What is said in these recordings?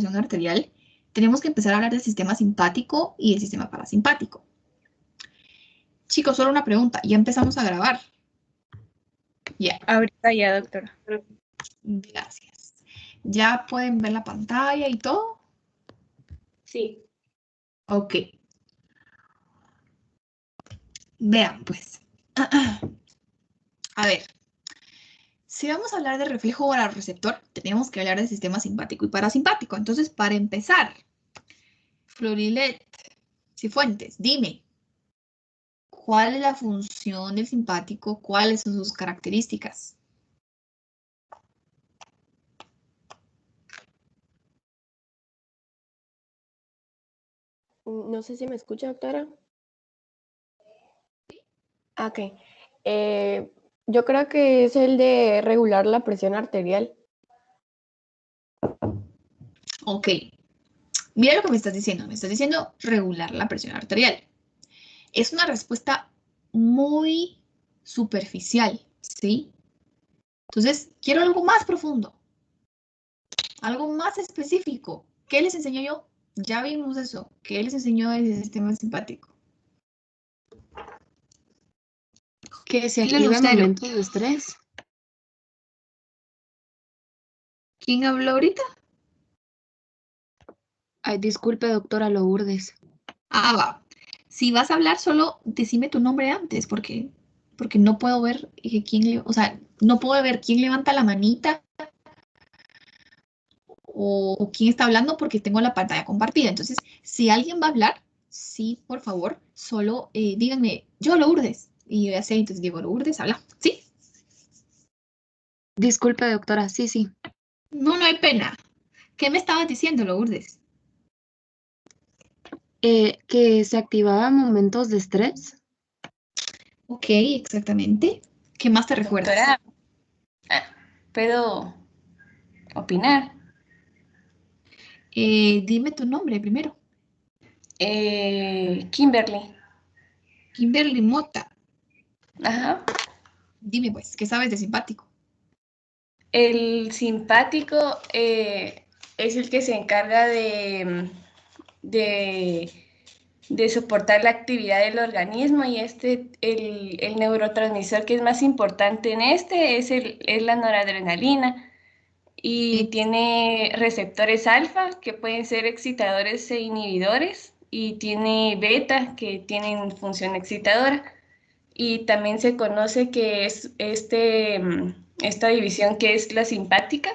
presión arterial, tenemos que empezar a hablar del sistema simpático y del sistema parasimpático. Chicos, solo una pregunta. ¿Ya empezamos a grabar? Ya. Ahorita ya, doctora. Gracias. ¿Ya pueden ver la pantalla y todo? Sí. Ok. Vean, pues. A ver. Si vamos a hablar de reflejo receptor, tenemos que hablar del sistema simpático y parasimpático. Entonces, para empezar, Florilet Cifuentes, dime, ¿cuál es la función del simpático? ¿Cuáles son sus características? No sé si me escucha, doctora. Ok. Yo creo que es el de regular la presión arterial. Ok. Mira lo que me estás diciendo. Me estás diciendo regular la presión arterial. Es una respuesta muy superficial, ¿sí? Entonces, quiero algo más profundo, algo más específico. ¿Qué les enseño yo? Ya vimos eso. ¿Qué les enseñó el sistema simpático? Que se Díganlo activa en ustedes. momentos de estrés. ¿Quién habló ahorita? Ay, disculpe, doctora Lourdes. Ah, va. Si vas a hablar, solo decime tu nombre antes, porque no puedo ver o sea, no puedo ver quién levanta la manita o quién está hablando porque tengo la pantalla compartida. Entonces, si alguien va a hablar, sí, por favor, solo díganme, yo Lourdes. Y yo ya sé, entonces digo, Lourdes, habla. ¿Sí? Disculpe, doctora, sí. No, no hay pena. ¿Qué me estabas diciendo, Lourdes? Que se activaba en momentos de estrés. Ok, exactamente. ¿Qué más te recuerdas? Doctora, ¿puedo opinar? Dime tu nombre primero. Kimberly. Kimberly Mota. Ajá. Dime pues, ¿qué sabes de simpático? El simpático es el que se encarga de soportar la actividad del organismo y el neurotransmisor que es más importante en es la noradrenalina y tiene receptores alfa que pueden ser excitadores e inhibidores y tiene beta que tienen función excitadora. Y también se conoce que es esta división que es la simpática,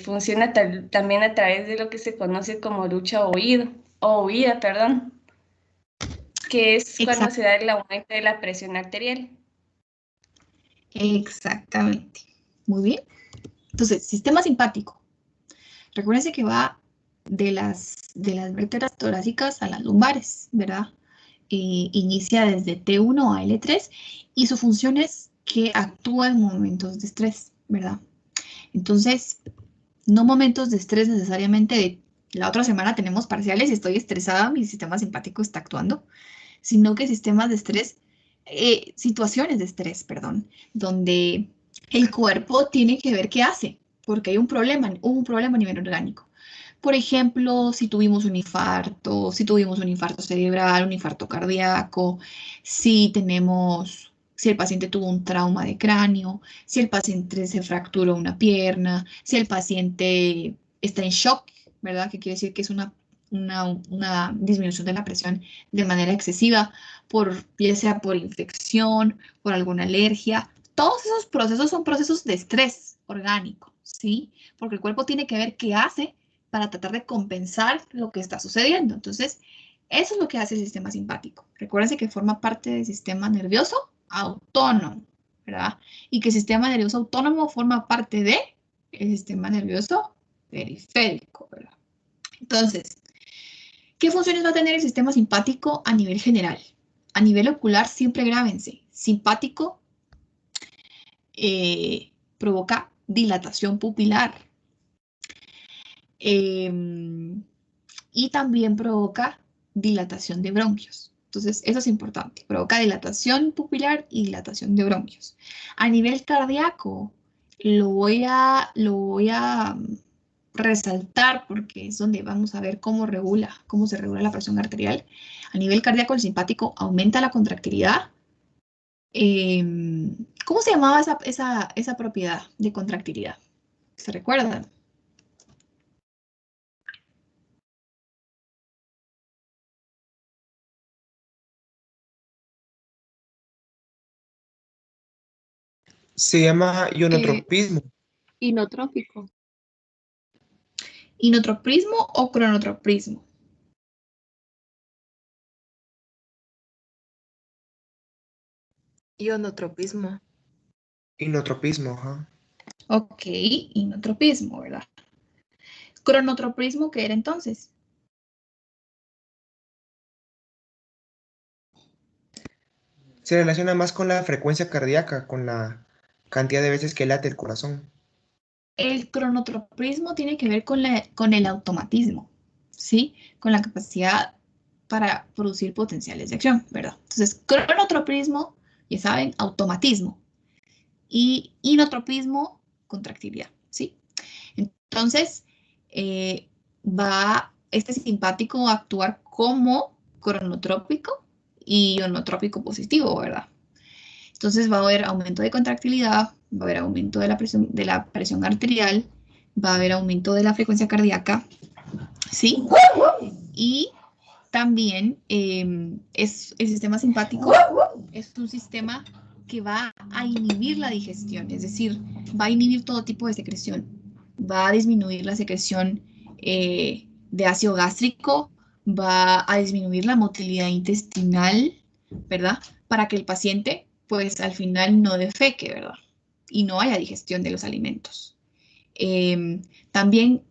funciona también a través de lo que se conoce como lucha o huida, perdón, que es cuando se da el aumento de la presión arterial. Exactamente. Muy bien. Entonces, sistema simpático. Recuérdense que va de las vértebras torácicas a las lumbares, ¿verdad? Inicia desde T1 a L3 y su función es que actúa en momentos de estrés, ¿verdad? Entonces, no momentos de estrés necesariamente de la otra semana tenemos parciales y estoy estresada, mi sistema simpático está actuando, sino que sistemas de estrés, situaciones de estrés, perdón, donde el cuerpo tiene que ver qué hace, porque hay un problema a nivel orgánico. Por ejemplo, si tuvimos un infarto, cerebral, un infarto cardíaco, si el paciente tuvo un trauma de cráneo, si el paciente se fracturó una pierna, si el paciente está en shock, ¿verdad? Que quiere decir que es una disminución de la presión de manera excesiva, ya sea por infección, por alguna alergia. Todos esos procesos son procesos de estrés orgánico, ¿sí? Porque el cuerpo tiene que ver qué hace para tratar de compensar lo que está sucediendo. Entonces, eso es lo que hace el sistema simpático. Recuérdense que forma parte del sistema nervioso autónomo, ¿verdad? Y que el sistema nervioso autónomo forma parte del sistema nervioso periférico, ¿verdad? Entonces, ¿qué funciones va a tener el sistema simpático a nivel general? A nivel ocular, siempre grábense. Simpático provoca dilatación pupilar y también provoca dilatación de bronquios. Entonces, eso es importante. Provoca dilatación pupilar y dilatación de bronquios. A nivel cardíaco, Lo voy a resaltar porque es donde vamos a ver cómo se regula la presión arterial. A nivel cardíaco, el simpático aumenta la contractilidad. ¿Cómo se llamaba esa propiedad de contractilidad? ¿Se recuerdan? Se llama ionotropismo. Inotrópico. ¿Inotropismo o cronotropismo? Ionotropismo. Inotropismo, ajá. Ok, inotropismo, ¿verdad? ¿Cronotropismo qué era entonces? Se relaciona más con la frecuencia cardíaca, con la cantidad de veces que late el corazón. El cronotropismo tiene que ver con el automatismo, ¿sí? Con la capacidad para producir potenciales de acción, ¿verdad? Entonces, cronotropismo, ya saben, automatismo. Y inotropismo, contractilidad, ¿sí? Entonces, va este simpático a actuar como cronotrópico y ionotrópico positivo, ¿verdad? Entonces va a haber aumento de contractilidad, va a haber aumento de la presión arterial, va a haber aumento de la frecuencia cardíaca, ¿sí? Y también el sistema simpático es un sistema que va a inhibir la digestión, es decir, va a inhibir todo tipo de secreción, va a disminuir la secreción de ácido gástrico, va a disminuir la motilidad intestinal, ¿verdad? Para que el paciente, pues al final no defeque, ¿verdad? Y no haya digestión de los alimentos. También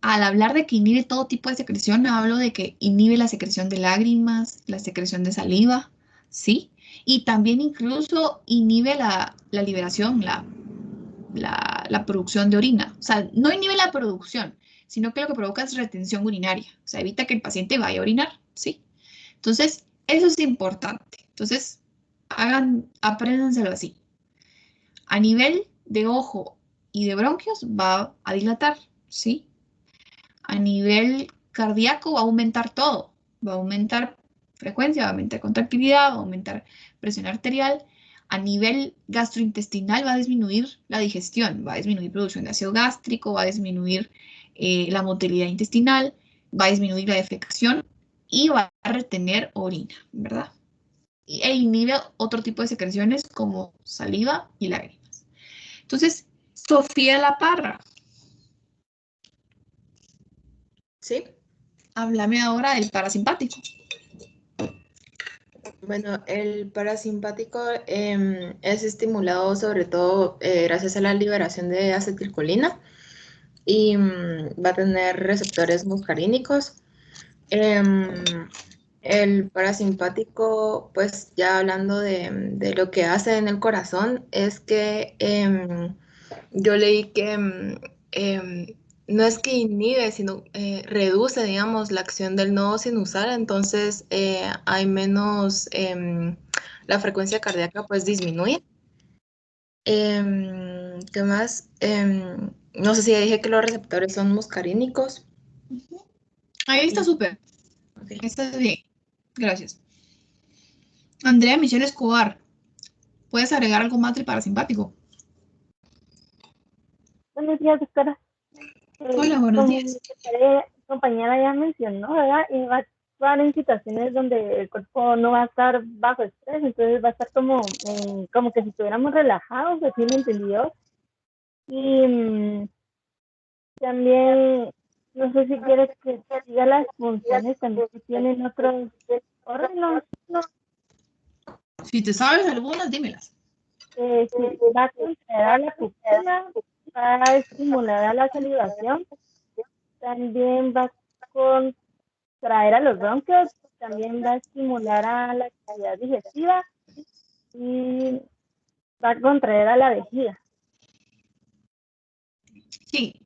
al hablar de que inhibe todo tipo de secreción, hablo de que inhibe la secreción de lágrimas, la secreción de saliva, ¿sí? Y también incluso inhibe la liberación, la producción de orina. O sea, no inhibe la producción, sino que lo que provoca es retención urinaria. O sea, evita que el paciente vaya a orinar, ¿sí? Entonces, eso es importante. Entonces, apréndanselo así. A nivel de ojo y de bronquios va a dilatar, ¿sí? A nivel cardíaco va a aumentar todo. Va a aumentar frecuencia, va a aumentar contractilidad, va a aumentar presión arterial. A nivel gastrointestinal va a disminuir la digestión, va a disminuir producción de ácido gástrico, va a disminuir la motilidad intestinal, va a disminuir la defecación y va a retener orina, ¿verdad? E inhibe otro tipo de secreciones como saliva y lágrimas. Entonces, Sofía La Parra, ¿Sí? háblame ahora del parasimpático. Bueno, el parasimpático es estimulado sobre todo gracias a la liberación de acetilcolina y va a tener receptores muscarínicos. El parasimpático, pues ya hablando de lo que hace en el corazón, es que yo leí que no es que inhibe, sino reduce, digamos, la acción del nodo sinusal, entonces hay menos, la frecuencia cardíaca pues disminuye. ¿Qué más? No sé si ya dije que los receptores son muscarínicos. Ahí está súper. Okay. Está bien. Gracias. Andrea Michelle Escobar, ¿puedes agregar algo más del parasimpático? Buenos días, doctora. Hola, buenos días. Como mi compañera ya mencionó, ¿verdad? Y va a actuar en situaciones donde el cuerpo no va a estar bajo estrés, entonces va a estar como que si estuviéramos relajados, así me entendió. Y también, no sé si quieres que te diga las funciones también que tienen otros órganos. Si te sabes algunas, dímelas. Sí, va a contraer a la pupila, va a estimular a la salivación, también va a contraer a los bronquios, también va a estimular a la actividad digestiva y va a contraer a la vejiga. Sí,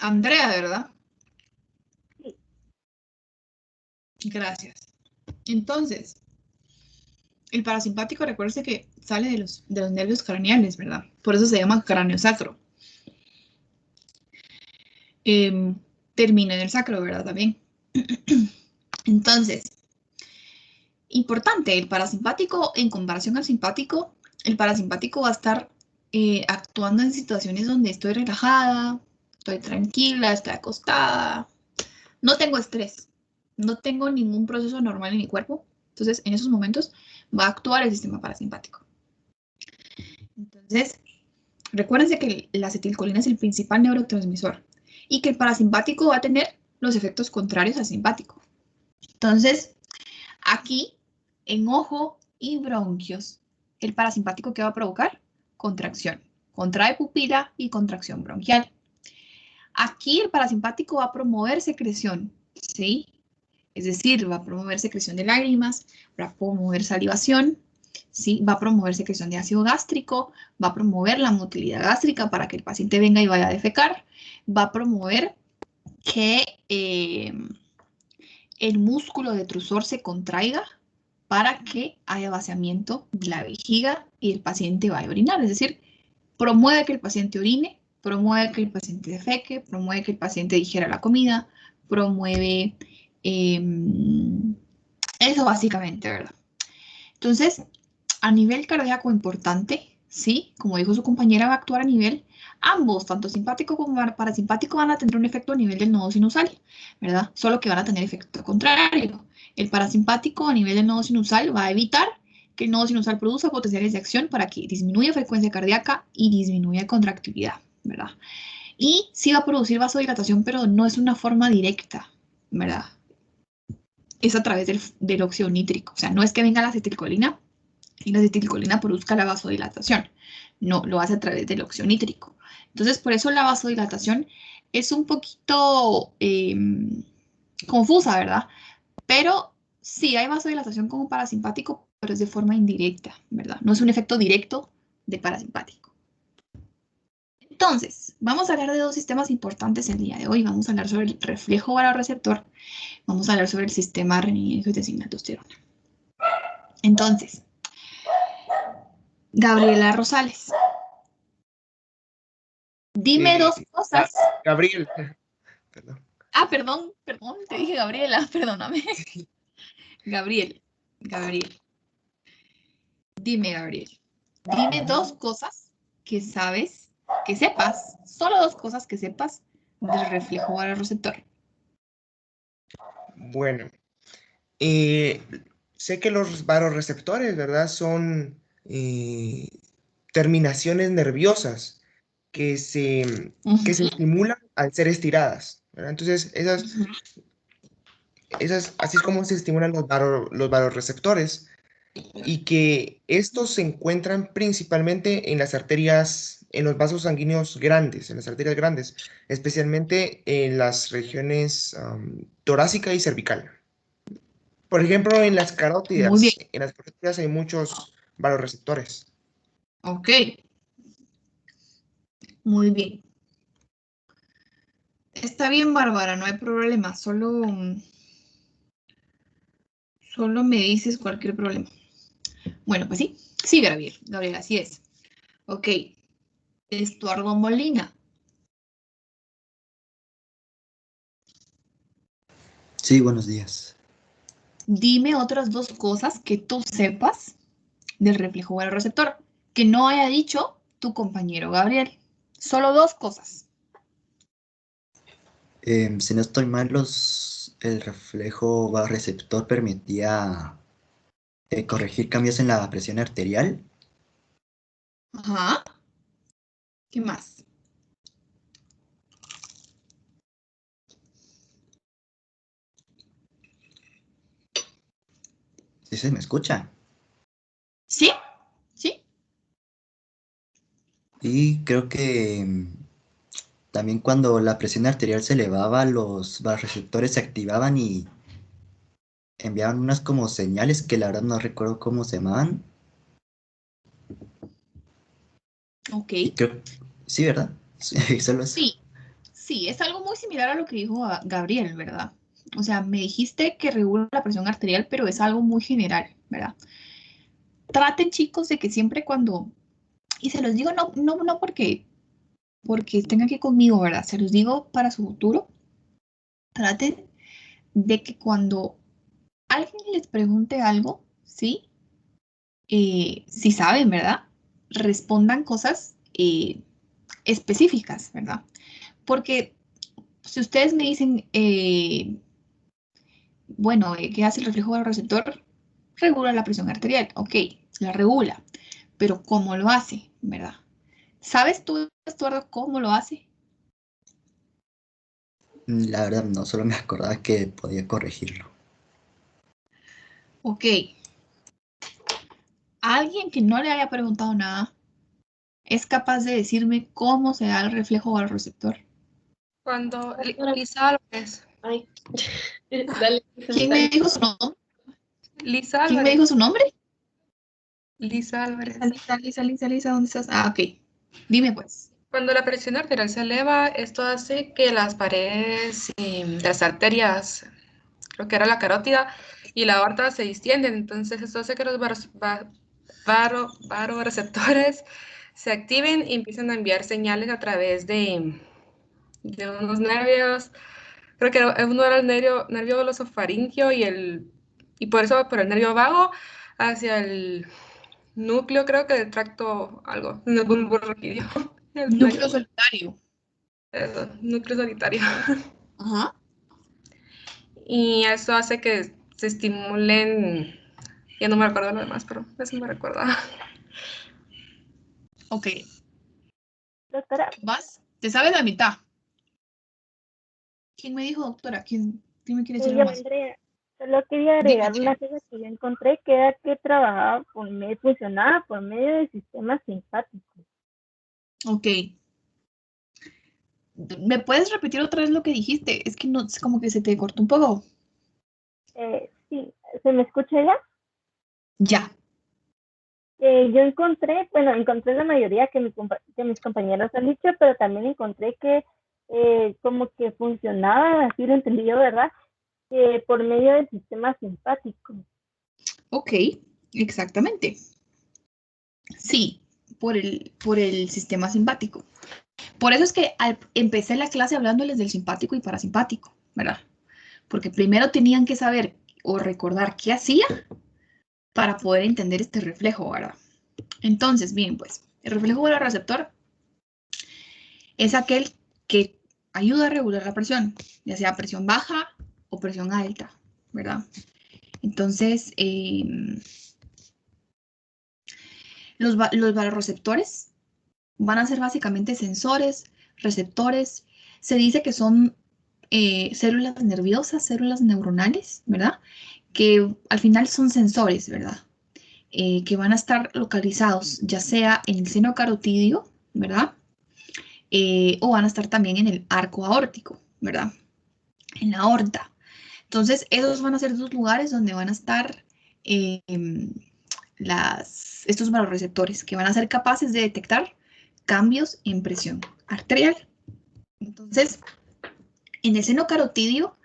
Andrea, ¿verdad? Sí. Gracias. Entonces, el parasimpático, recuerde que sale de los nervios craneales, ¿verdad? Por eso se llama cráneo sacro. Termina en el sacro, ¿verdad? También. Entonces, importante, el parasimpático en comparación al simpático, el parasimpático va a estar actuando en situaciones donde estoy relajada, estoy tranquila, estoy acostada, no tengo estrés, no tengo ningún proceso normal en mi cuerpo. Entonces, en esos momentos va a actuar el sistema parasimpático. Entonces, recuérdense que la acetilcolina es el principal neurotransmisor y que el parasimpático va a tener los efectos contrarios al simpático. Entonces, aquí, en ojo y bronquios, el parasimpático, ¿qué va a provocar? Contracción. Contrae pupila y contracción bronquial. Aquí el parasimpático va a promover secreción, ¿sí? Es decir, va a promover secreción de lágrimas, va a promover salivación, ¿sí? Va a promover secreción de ácido gástrico, va a promover la motilidad gástrica para que el paciente venga y vaya a defecar, va a promover que el músculo detrusor se contraiga para que haya vaciamiento de la vejiga y el paciente vaya a orinar. Es decir, promueve que el paciente orine, promueve que el paciente defeque, promueve que el paciente digiera la comida, promueve eso básicamente, ¿verdad? Entonces, a nivel cardíaco importante, ¿sí? Como dijo su compañera, va a actuar a nivel, ambos, tanto simpático como parasimpático, van a tener un efecto a nivel del nodo sinusal, ¿verdad? Solo que van a tener efecto contrario. El parasimpático a nivel del nodo sinusal va a evitar que el nodo sinusal produzca potenciales de acción para que disminuya frecuencia cardíaca y disminuya contractividad, ¿verdad? Y sí va a producir vasodilatación, pero no es una forma directa, ¿verdad? Es a través del óxido nítrico. O sea, no es que venga la acetilcolina y la acetilcolina produzca la vasodilatación. No, lo hace a través del óxido nítrico. Entonces, por eso la vasodilatación es un poquito confusa, ¿verdad? Pero sí hay vasodilatación como parasimpático, pero es de forma indirecta, ¿verdad? No es un efecto directo de parasimpático. Entonces, vamos a hablar de dos sistemas importantes el día de hoy. Vamos a hablar sobre el reflejo vasoreceptor. Vamos a hablar sobre el sistema reninina-angiotensina aldosterona. Entonces, Gabriela Rosales, dime dos cosas. Gabriel. Perdón. Ah, perdón, te dije Gabriela, perdóname. Gabriel. Dime, Gabriel. Dime dos cosas que sepas, solo dos cosas que sepas del reflejo vasoreceptor. Bueno, sé que los vasoreceptores, ¿verdad? Son terminaciones nerviosas que se estimulan al ser estiradas, ¿verdad? Entonces, así es como se estimulan los vasoreceptores y que estos se encuentran principalmente en las arterias, en los vasos sanguíneos grandes, en las arterias grandes, especialmente en las regiones torácica y cervical. Por ejemplo, en las Muy bien. carótidas hay muchos vasoreceptores. Ok. Muy bien. Está bien, Bárbara, no hay problema. Solo me dices cualquier problema. Bueno, pues sí. Sí, Gabriel, así es. Ok. Estuardo Molina. Sí, buenos días. Dime otras dos cosas que tú sepas del reflejo vasoreceptor que no haya dicho tu compañero Gabriel. Solo dos cosas. Si no estoy mal, el reflejo vasoreceptor permitía corregir cambios en la presión arterial. Ajá. ¿Qué más? ¿Sí se me escucha? ¿Sí? ¿Sí? Y creo que también cuando la presión arterial se elevaba, los vasoreceptores se activaban y enviaban unas como señales que la verdad no recuerdo cómo se llamaban. Ok. Y creo, sí, ¿verdad? Sí, solo eso. Sí, es algo muy similar a lo que dijo Gabriel, ¿verdad? O sea, me dijiste que regula la presión arterial, pero es algo muy general, ¿verdad? Traten, chicos, de que siempre cuando Y se los digo no porque estén aquí conmigo, ¿verdad? Se los digo para su futuro. Traten de que cuando alguien les pregunte algo, ¿sí? Si saben, ¿verdad? Respondan cosas específicas, ¿verdad? Porque si ustedes me dicen, bueno, ¿qué hace el reflejo receptor? Regula la presión arterial, ok, la regula, pero ¿cómo lo hace, verdad? ¿Sabes tú, Estuardo, cómo lo hace? La verdad, no, solo me acordaba que podía corregirlo. Ok. Alguien que no le haya preguntado nada es capaz de decirme cómo se da el reflejo al receptor. Cuando Lisa Álvarez. Ay, dale. ¿Quién me dijo su nombre? Lisa ¿Quién me Álvarez. dijo su nombre? Lisa Álvarez. Lisa, ¿dónde estás? Ah, ok. Dime pues. Cuando la presión arterial se eleva, esto hace que las paredes de las arterias, creo que era la carótida, y la aorta se distienden. Entonces, esto hace que los varoreceptores se activen y empiezan a enviar señales a través de unos nervios. Creo que uno era el nervio glosofaringio y por eso por el nervio vago hacia el núcleo, creo que del tracto algo, en el bulbo raquídeo. Núcleo solitario. Núcleo solitario. Ajá. Y eso hace que se estimulen, ya no me recuerdo lo demás, pero eso me recuerda. Ok. Doctora, ¿Vas? ¿Te sabes la mitad? ¿Quién me dijo, doctora? ¿Quién me quiere decir yo, algo más? Andrea, solo quería Dime, agregar una cosa que yo encontré, que era que trabajaba funcionaba por medio del sistema simpático. Ok. ¿Me puedes repetir otra vez lo que dijiste? Es que no, es como que se te cortó un poco. Sí, ¿se me escucha ya? Ya. Yo encontré la mayoría que mis compañeros han dicho, pero también encontré que como que funcionaba, así lo entendí yo, ¿verdad? Por medio del sistema simpático. Ok, exactamente. Sí, por el sistema simpático. Por eso es que empecé la clase hablándoles del simpático y parasimpático, ¿verdad? Porque primero tenían que saber o recordar qué hacía para poder entender este reflejo, ¿verdad? Entonces, bien, pues, el reflejo receptor es aquel que ayuda a regular la presión, ya sea presión baja o presión alta, ¿verdad? Entonces, los varoreceptores van a ser básicamente sensores, receptores. Se dice que son células nerviosas, células neuronales, ¿verdad? Que al final son sensores, ¿verdad? Que van a estar localizados ya sea en el seno carotidio, ¿verdad? O van a estar también en el arco aórtico, ¿verdad? En la aorta. Entonces, esos van a ser dos lugares donde van a estar estos varoreceptores que van a ser capaces de detectar cambios en presión arterial. Entonces, en el seno carotidio,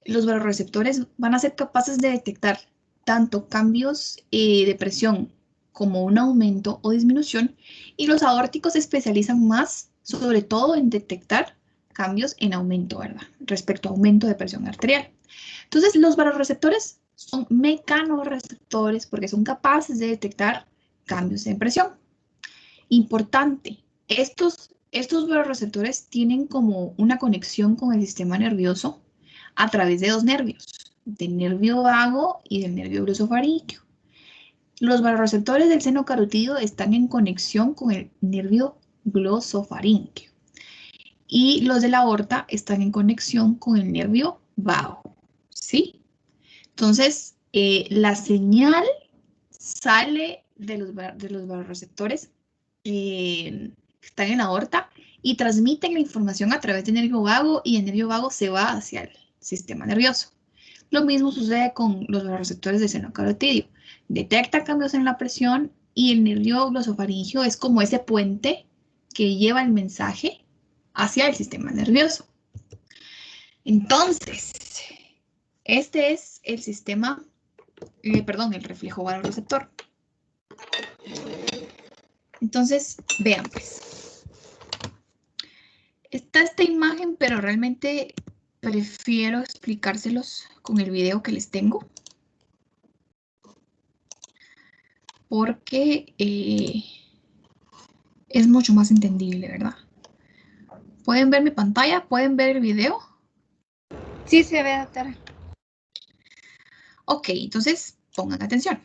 los varoreceptores van a ser capaces de detectar tanto cambios de presión como un aumento o disminución, y los aórticos se especializan más, sobre todo, en detectar cambios en aumento, ¿verdad? Respecto a aumento de presión arterial. Entonces, los varoreceptores son mecanorreceptores porque son capaces de detectar cambios en presión. Importante, estos varoreceptores tienen como una conexión con el sistema nervioso a través de dos nervios, del nervio vago y del nervio glosofaríngeo. Los varoreceptores del seno carotidio están en conexión con el nervio glosofaríngeo y los de la aorta están en conexión con el nervio vago, ¿sí? Entonces, la señal sale de los varoreceptores que están en la aorta y transmiten la información a través del nervio vago, y el nervio vago se va hacia el sistema nervioso. Lo mismo sucede con los receptores del seno carotidio. Detecta cambios en la presión y el nervio glosofaríngeo es como ese puente que lleva el mensaje hacia el sistema nervioso. Entonces, este es el el reflejo varoreceptor. Entonces, vean pues. Está esta imagen, pero realmente prefiero explicárselos con el video que les tengo. Porque es mucho más entendible, ¿verdad? ¿Pueden ver mi pantalla? ¿Pueden ver el video? Sí, se ve, doctora. Ok, entonces pongan atención.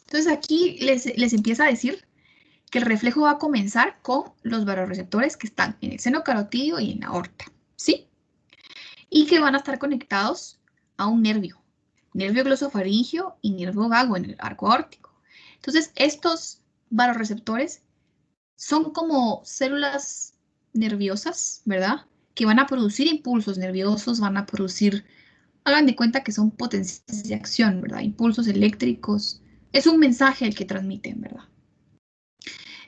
Entonces aquí les empieza a decir que el reflejo va a comenzar con los barorreceptores que están en el seno carotídeo y en la aorta, ¿sí? Y que van a estar conectados a un nervio glosofaringio y nervio vago en el arco aórtico. Entonces, estos barorreceptores son como células nerviosas, ¿verdad? Que van a producir impulsos nerviosos, van a producir, hagan de cuenta que son potenciales de acción, ¿verdad? Impulsos eléctricos. Es un mensaje el que transmiten, ¿verdad?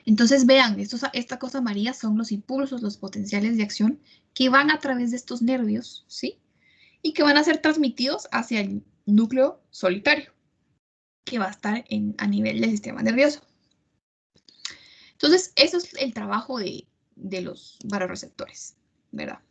Entonces vean, esta cosa amarilla son los impulsos, los potenciales de acción que van a través de estos nervios, ¿sí? Y que van a ser transmitidos hacia el núcleo solitario, que va a estar a nivel del sistema nervioso. Entonces, eso es el trabajo de los barorreceptores, ¿verdad?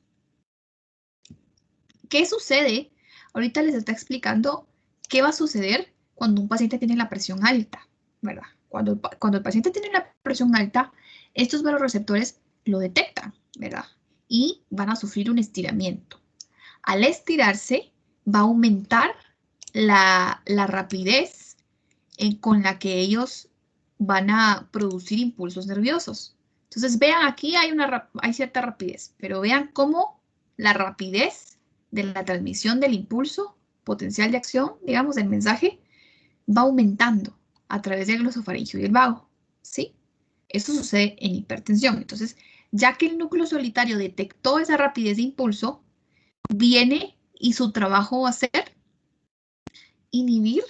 ¿Qué sucede? Ahorita les está explicando qué va a suceder cuando un paciente tiene la presión alta, ¿verdad? Cuando el paciente tiene la presión alta, estos barorreceptores lo detectan, ¿verdad? Y van a sufrir un estiramiento. Al estirarse, va a aumentar la rapidez con la que ellos van a producir impulsos nerviosos. Entonces, vean, aquí hay cierta rapidez, pero vean cómo la rapidez de la transmisión del impulso potencial de acción, digamos, del mensaje, va aumentando a través del glosofaringio y el vago, ¿sí? Esto sucede en hipertensión. Entonces, ya que el núcleo solitario detectó esa rapidez de impulso, viene y su trabajo va a ser inhibir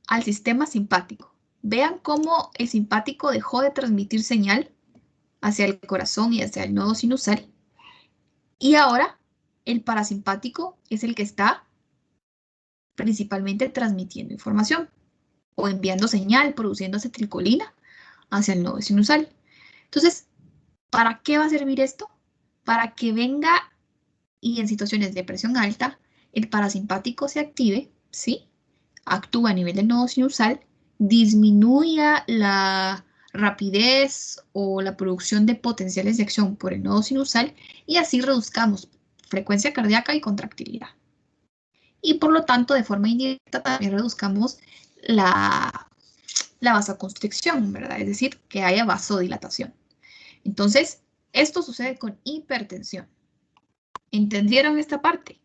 al sistema simpático. Vean cómo el simpático dejó de transmitir señal hacia el corazón y hacia el nodo sinusal. Y ahora el parasimpático es el que está principalmente transmitiendo información o enviando señal, produciendo acetilcolina hacia el nodo sinusal. Entonces, ¿para qué va a servir esto? Para que venga y en situaciones de presión alta, el parasimpático se active, ¿sí? Actúa a nivel del nodo sinusal, disminuya la rapidez o la producción de potenciales de acción por el nodo sinusal y así reduzcamos frecuencia cardíaca y contractilidad. Y por lo tanto, de forma indirecta, también reduzcamos la vasoconstricción, ¿verdad? Es decir, que haya vasodilatación. Entonces, esto sucede con hipertensión. ¿Entendieron esta parte?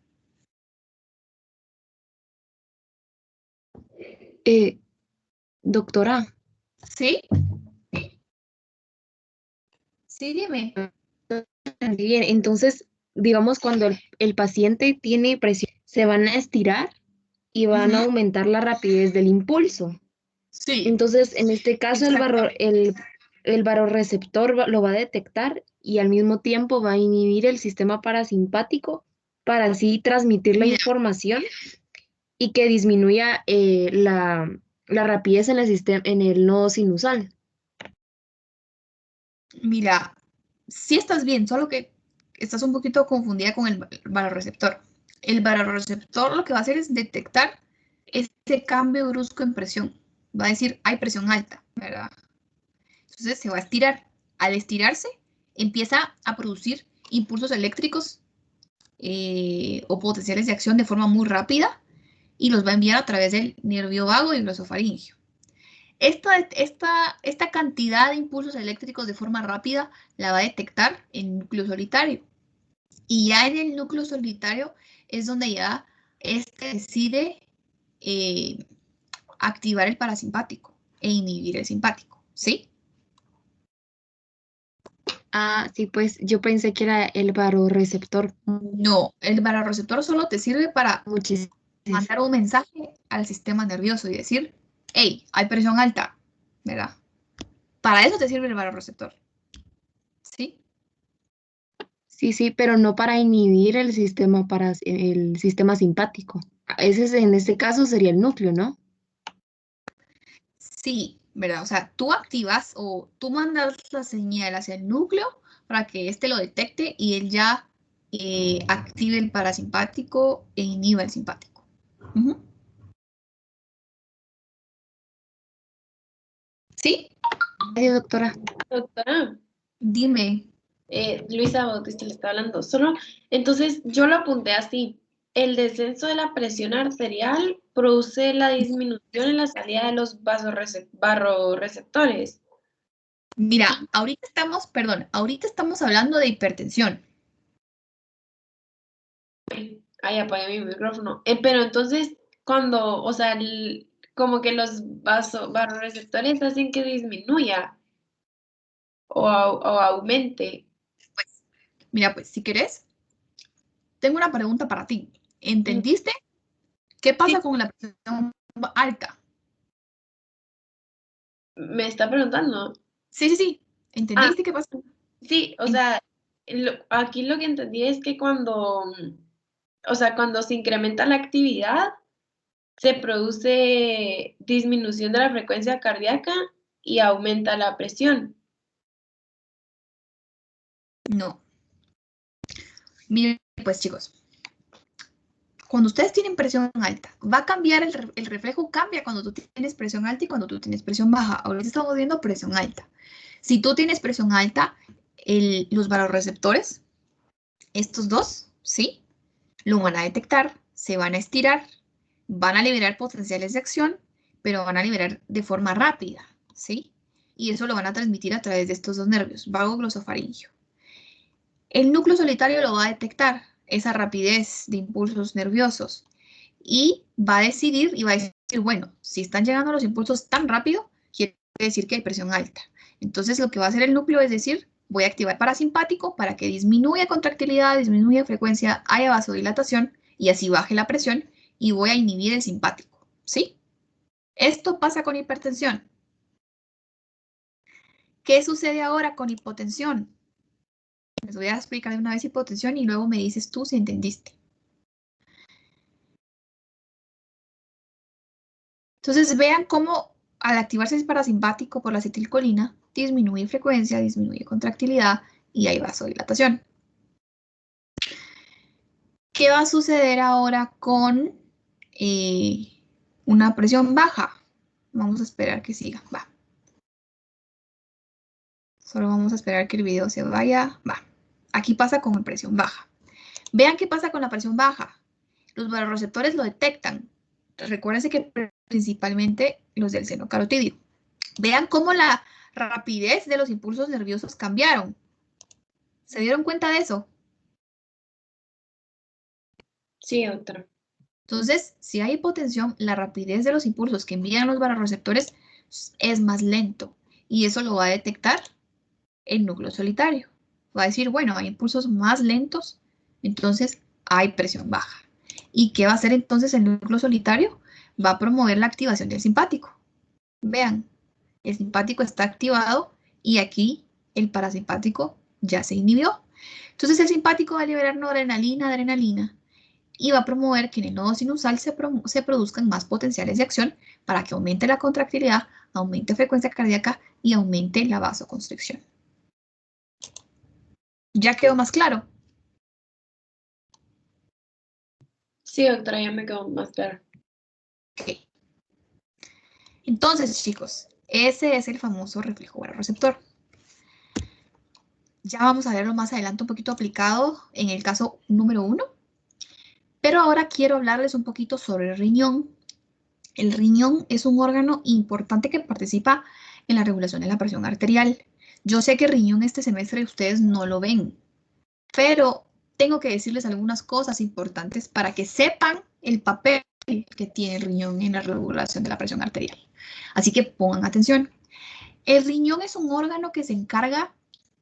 Doctora. ¿Sí? Sí, dime. Bien, entonces, digamos, cuando el paciente tiene presión, se van a estirar y van a aumentar la rapidez del impulso. Sí. Entonces, en este caso, el barorreceptor lo va a detectar y al mismo tiempo va a inhibir el sistema parasimpático para así transmitir la información y que disminuya la rapidez en el nodo sinusal. Mira, sí estás bien, solo que estás un poquito confundida con el barorreceptor. El barorreceptor lo que va a hacer es detectar este cambio brusco en presión. Va a decir, hay presión alta, ¿verdad? Entonces se va a estirar. Al estirarse, empieza a producir impulsos eléctricos o potenciales de acción de forma muy rápida y los va a enviar a través del nervio vago y glosofaringio. Esta cantidad de impulsos eléctricos de forma rápida la va a detectar el núcleo solitario. Y ya en el núcleo solitario es donde ya decide activar el parasimpático e inhibir el simpático, ¿sí? Ah, sí, pues yo pensé que era el barorreceptor. No, el barorreceptor solo te sirve para mandar un mensaje al sistema nervioso y decir, hey, hay presión alta, ¿verdad? Para eso te sirve el barorreceptor, ¿sí? Sí, pero no para inhibir el sistema simpático. En este caso sería el núcleo, ¿no? Sí, ¿verdad? O sea, tú activas o tú mandas la señal hacia el núcleo para que éste lo detecte y él ya active el parasimpático e inhiba el simpático. Ujú. ¿Sí? Gracias, doctora. Doctora, Dime. Luisa Bautista le está hablando. Solo, entonces yo lo apunté así. El descenso de la presión arterial produce la disminución en la salida de los vasoreceptores. Mira, ahorita estamos hablando de hipertensión. Ahí apagué mi micrófono. Pero entonces, cuando, o sea, como que los vasoreceptores hacen que disminuya o aumente. Mira, pues, si querés, tengo una pregunta para ti. ¿Entendiste qué pasa Sí. con la presión alta? Me está preguntando. Sí. ¿Entendiste qué pasa? Sí, o sea, aquí lo que entendí es que cuando se incrementa la actividad, se produce disminución de la frecuencia cardíaca y aumenta la presión. No. Miren, pues, chicos, cuando ustedes tienen presión alta, va a cambiar el reflejo, cambia cuando tú tienes presión alta y cuando tú tienes presión baja. Ahorita estamos viendo presión alta. Si tú tienes presión alta, los vasoreceptores, estos dos, ¿sí? Lo van a detectar, se van a estirar, van a liberar potenciales de acción, pero van a liberar de forma rápida, ¿sí? Y eso lo van a transmitir a través de estos dos nervios, vago glosofaringio. El núcleo solitario lo va a detectar, esa rapidez de impulsos nerviosos, y va a decidir y va a decir, bueno, si están llegando los impulsos tan rápido, quiere decir que hay presión alta. Entonces lo que va a hacer el núcleo es decir, voy a activar parasimpático para que disminuya contractilidad, disminuya frecuencia, haya vasodilatación y así baje la presión y voy a inhibir el simpático, ¿sí? Esto pasa con hipertensión. ¿Qué sucede ahora con hipotensión? Les voy a explicar de una vez hipotensión y luego me dices tú si entendiste. Entonces vean cómo al activarse el parasimpático por la acetilcolina, disminuye frecuencia, disminuye contractilidad y hay vasodilatación. ¿Qué va a suceder ahora con una presión baja? Vamos a esperar que siga, va. Solo vamos a esperar que el video se vaya, va. Aquí pasa con presión baja. Vean qué pasa con la presión baja. Los vasoreceptores lo detectan. Recuérdense que principalmente los del seno carotídeo. Vean cómo la rapidez de los impulsos nerviosos cambiaron. ¿Se dieron cuenta de eso? Sí, doctora. Entonces, si hay hipotensión, la rapidez de los impulsos que envían los vasoreceptores es más lento. Y eso lo va a detectar el núcleo solitario. Va a decir, bueno, hay impulsos más lentos, entonces hay presión baja. ¿Y qué va a hacer entonces el núcleo solitario? Va a promover la activación del simpático. Vean, el simpático está activado y aquí el parasimpático ya se inhibió. Entonces el simpático va a liberar noradrenalina, adrenalina y va a promover que en el nodo sinusal se produzcan más potenciales de acción para que aumente la contractilidad, aumente frecuencia cardíaca y aumente la vasoconstricción. ¿Ya quedó más claro? Sí, doctora, ya me quedó más claro. Ok. Entonces, chicos, ese es el famoso reflejo vasoreceptor. Ya vamos a verlo más adelante un poquito aplicado en el caso número 1. Pero ahora quiero hablarles un poquito sobre el riñón. El riñón es un órgano importante que participa en la regulación de la presión arterial. Yo sé que el riñón este semestre ustedes no lo ven, pero tengo que decirles algunas cosas importantes para que sepan el papel que tiene el riñón en la regulación de la presión arterial. Así que pongan atención. El riñón es un órgano que se encarga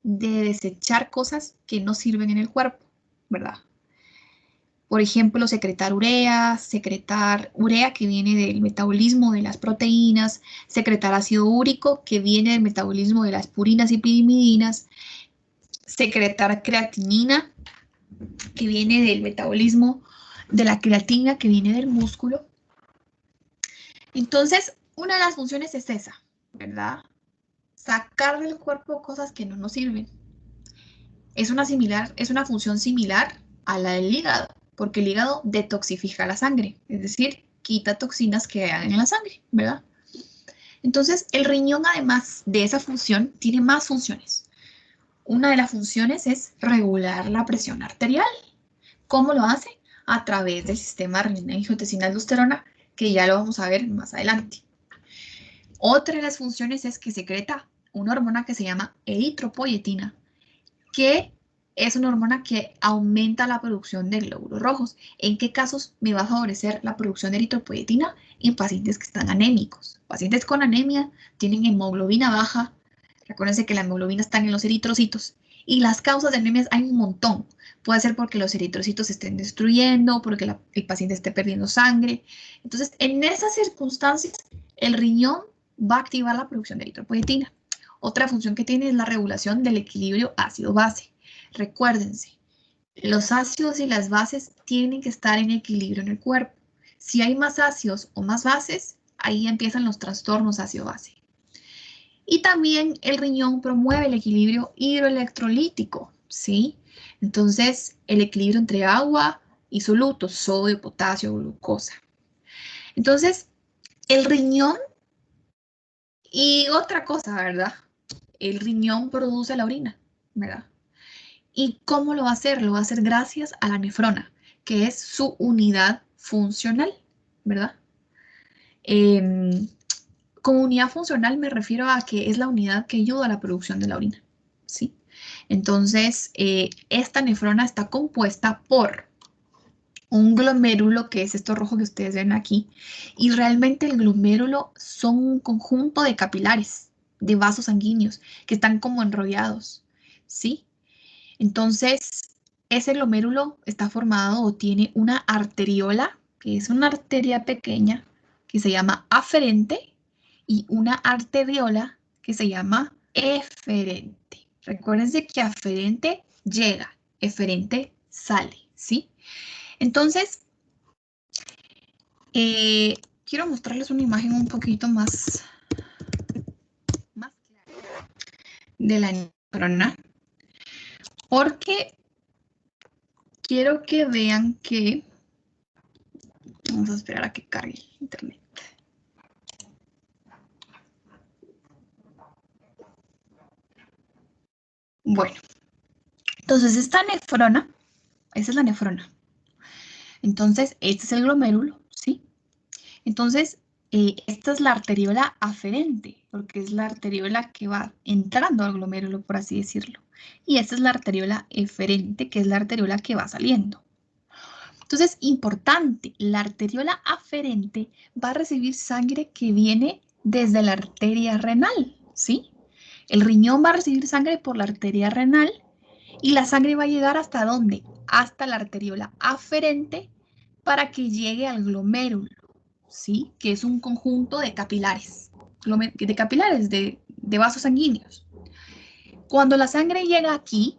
de desechar cosas que no sirven en el cuerpo, ¿verdad? Por ejemplo, secretar urea que viene del metabolismo de las proteínas, secretar ácido úrico que viene del metabolismo de las purinas y pirimidinas, secretar creatinina que viene del metabolismo de la creatina que viene del músculo. Entonces, una de las funciones es esa, ¿verdad? Sacar del cuerpo cosas que no nos sirven. Es una función similar a la del hígado, porque el hígado detoxifica la sangre, es decir, quita toxinas que hay en la sangre, ¿verdad? Entonces, el riñón, además de esa función, tiene más funciones. Una de las funciones es regular la presión arterial. ¿Cómo lo hace? A través del sistema renina-angiotensina-aldosterona, que ya lo vamos a ver más adelante. Otra de las funciones es que secreta una hormona que se llama eritropoyetina, que es una hormona que aumenta la producción de glóbulos rojos. ¿En qué casos me va a favorecer la producción de eritropoyetina? En pacientes que están anémicos. Pacientes con anemia tienen hemoglobina baja. Recuérdense que la hemoglobina está en los eritrocitos. Y las causas de anemia hay un montón. Puede ser porque los eritrocitos se estén destruyendo, porque el paciente esté perdiendo sangre. Entonces, en esas circunstancias, el riñón va a activar la producción de eritropoyetina. Otra función que tiene es la regulación del equilibrio ácido-base. Recuérdense, los ácidos y las bases tienen que estar en equilibrio en el cuerpo. Si hay más ácidos o más bases, ahí empiezan los trastornos ácido-base. Y también el riñón promueve el equilibrio hidroelectrolítico, ¿sí? Entonces, el equilibrio entre agua y solutos, sodio, potasio, glucosa. Entonces, el riñón y otra cosa, ¿verdad? El riñón produce la orina, ¿verdad? ¿Y cómo lo va a hacer? Lo va a hacer gracias a la nefrona, que es su unidad funcional, ¿verdad? Con unidad funcional me refiero a que es la unidad que ayuda a la producción de la orina, ¿sí? Entonces, esta nefrona está compuesta por un glomérulo, que es esto rojo que ustedes ven aquí, y realmente el glomérulo son un conjunto de capilares, de vasos sanguíneos, que están como enrollados, ¿sí? Entonces, ese glomérulo está formado o tiene una arteriola, que es una arteria pequeña, que se llama aferente, y una arteriola que se llama eferente. Recuérdense que aferente llega, eferente sale, ¿sí? Entonces, quiero mostrarles una imagen un poquito más clara de la nefrona, porque quiero que vean que... Vamos a esperar a que cargue internet. Bueno, entonces esta nefrona, esa es la nefrona. Entonces, este es el glomérulo, ¿sí? Entonces, esta es la arteriola aferente, porque es la arteriola que va entrando al glomérulo, por así decirlo. Y esta es la arteriola eferente, que es la arteriola que va saliendo. Entonces, importante, la arteriola aferente va a recibir sangre que viene desde la arteria renal, ¿sí? El riñón va a recibir sangre por la arteria renal y la sangre va a llegar ¿hasta dónde? Hasta la arteriola aferente para que llegue al glomérulo, ¿sí? Que es un conjunto de capilares, de vasos sanguíneos. Cuando la sangre llega aquí,